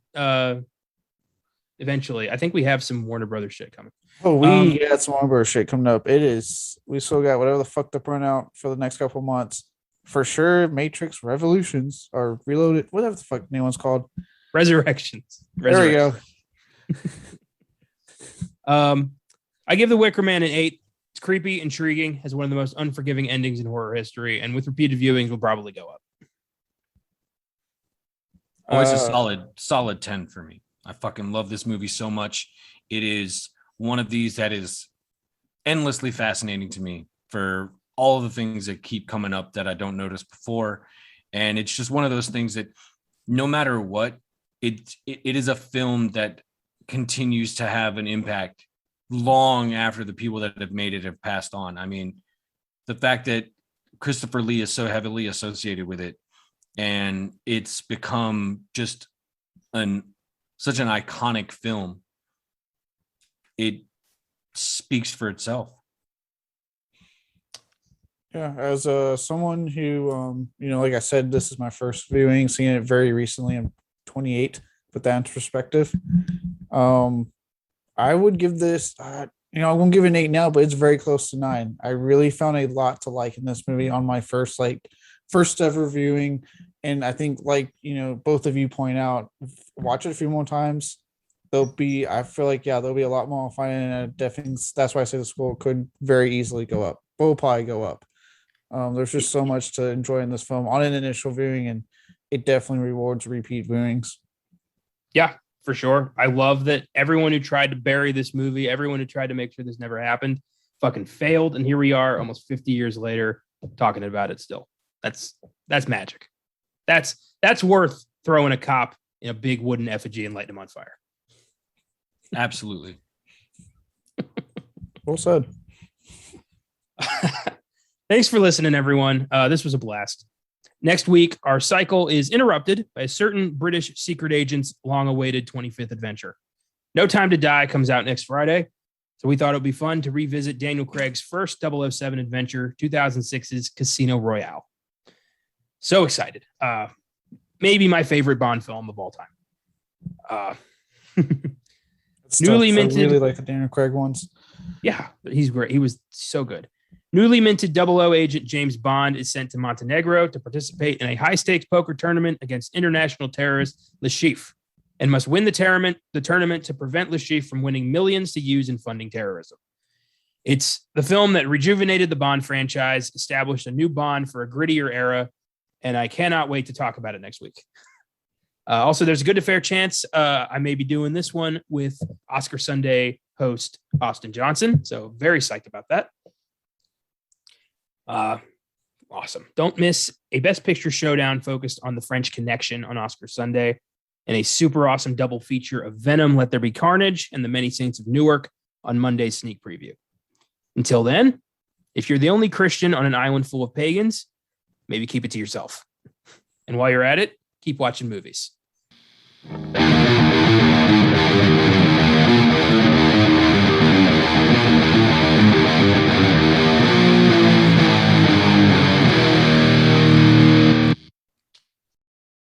eventually. I think we have some Warner Brothers shit coming. Oh, we got some Warner Bros. Shit coming up. We still got whatever the fuck to run out for the next couple months. For sure, Matrix Revolutions or Reloaded, whatever the fuck anyone's called. Resurrections. There we go. I give The Wicker Man an 8. It's creepy, intriguing, has one of the most unforgiving endings in horror history, and with repeated viewings will probably go up. Oh, it's a solid 10 for me. I fucking love this movie so much. It is one of these that is endlessly fascinating to me for all of the things that keep coming up that I don't notice before. And it's just one of those things that no matter what, it is a film that continues to have an impact long after the people that have made it have passed on. I mean, the fact that Christopher Lee is so heavily associated with it, and it's become just such an iconic film. It speaks for itself. Yeah, as someone who, like I said, this is my first viewing, seeing it very recently. I'm 28, put that into perspective. I would give this, I won't give it an 8 now, but it's very close to 9. I really found a lot to like in this movie on my first ever viewing. And I think, both of you point out, watch it a few more times. There'll be a lot more fun, and that's why I say the score could very easily go up. Will probably go up. There's just so much to enjoy in this film on an initial viewing, and it definitely rewards repeat viewings. Yeah, for sure. I love that everyone who tried to bury this movie, everyone who tried to make sure this never happened, fucking failed. And here we are almost 50 years later talking about it still. That's magic. That's worth throwing a cop in a big wooden effigy and lighting him on fire. Absolutely. Well said. Thanks for listening, everyone. This was a blast. Next week, our cycle is interrupted by a certain British secret agent's long-awaited 25th adventure. No Time to Die comes out next Friday, so we thought it would be fun to revisit Daniel Craig's first 007 adventure, 2006's Casino Royale. So excited. Maybe my favorite Bond film of all time. Newly minted. I really like the Daniel Craig ones. Yeah, he's great. He was so good. Newly minted 00 agent James Bond is sent to Montenegro to participate in a high-stakes poker tournament against international terrorist Lashif, and must win the tournament to prevent Lashif from winning millions to use in funding terrorism. It's the film that rejuvenated the Bond franchise, established a new Bond for a grittier era, and I cannot wait to talk about it next week. Also, there's a good to fair chance I may be doing this one with Oscar Sunday host Austin Johnson, so very psyched about that. Awesome. Don't miss a Best Picture showdown focused on the French Connection on Oscar Sunday, and a super awesome double feature of Venom, Let There Be Carnage, and The Many Saints of Newark on Monday's sneak preview. Until then, if you're the only Christian on an island full of pagans, maybe keep it to yourself. And while you're at it, keep watching movies.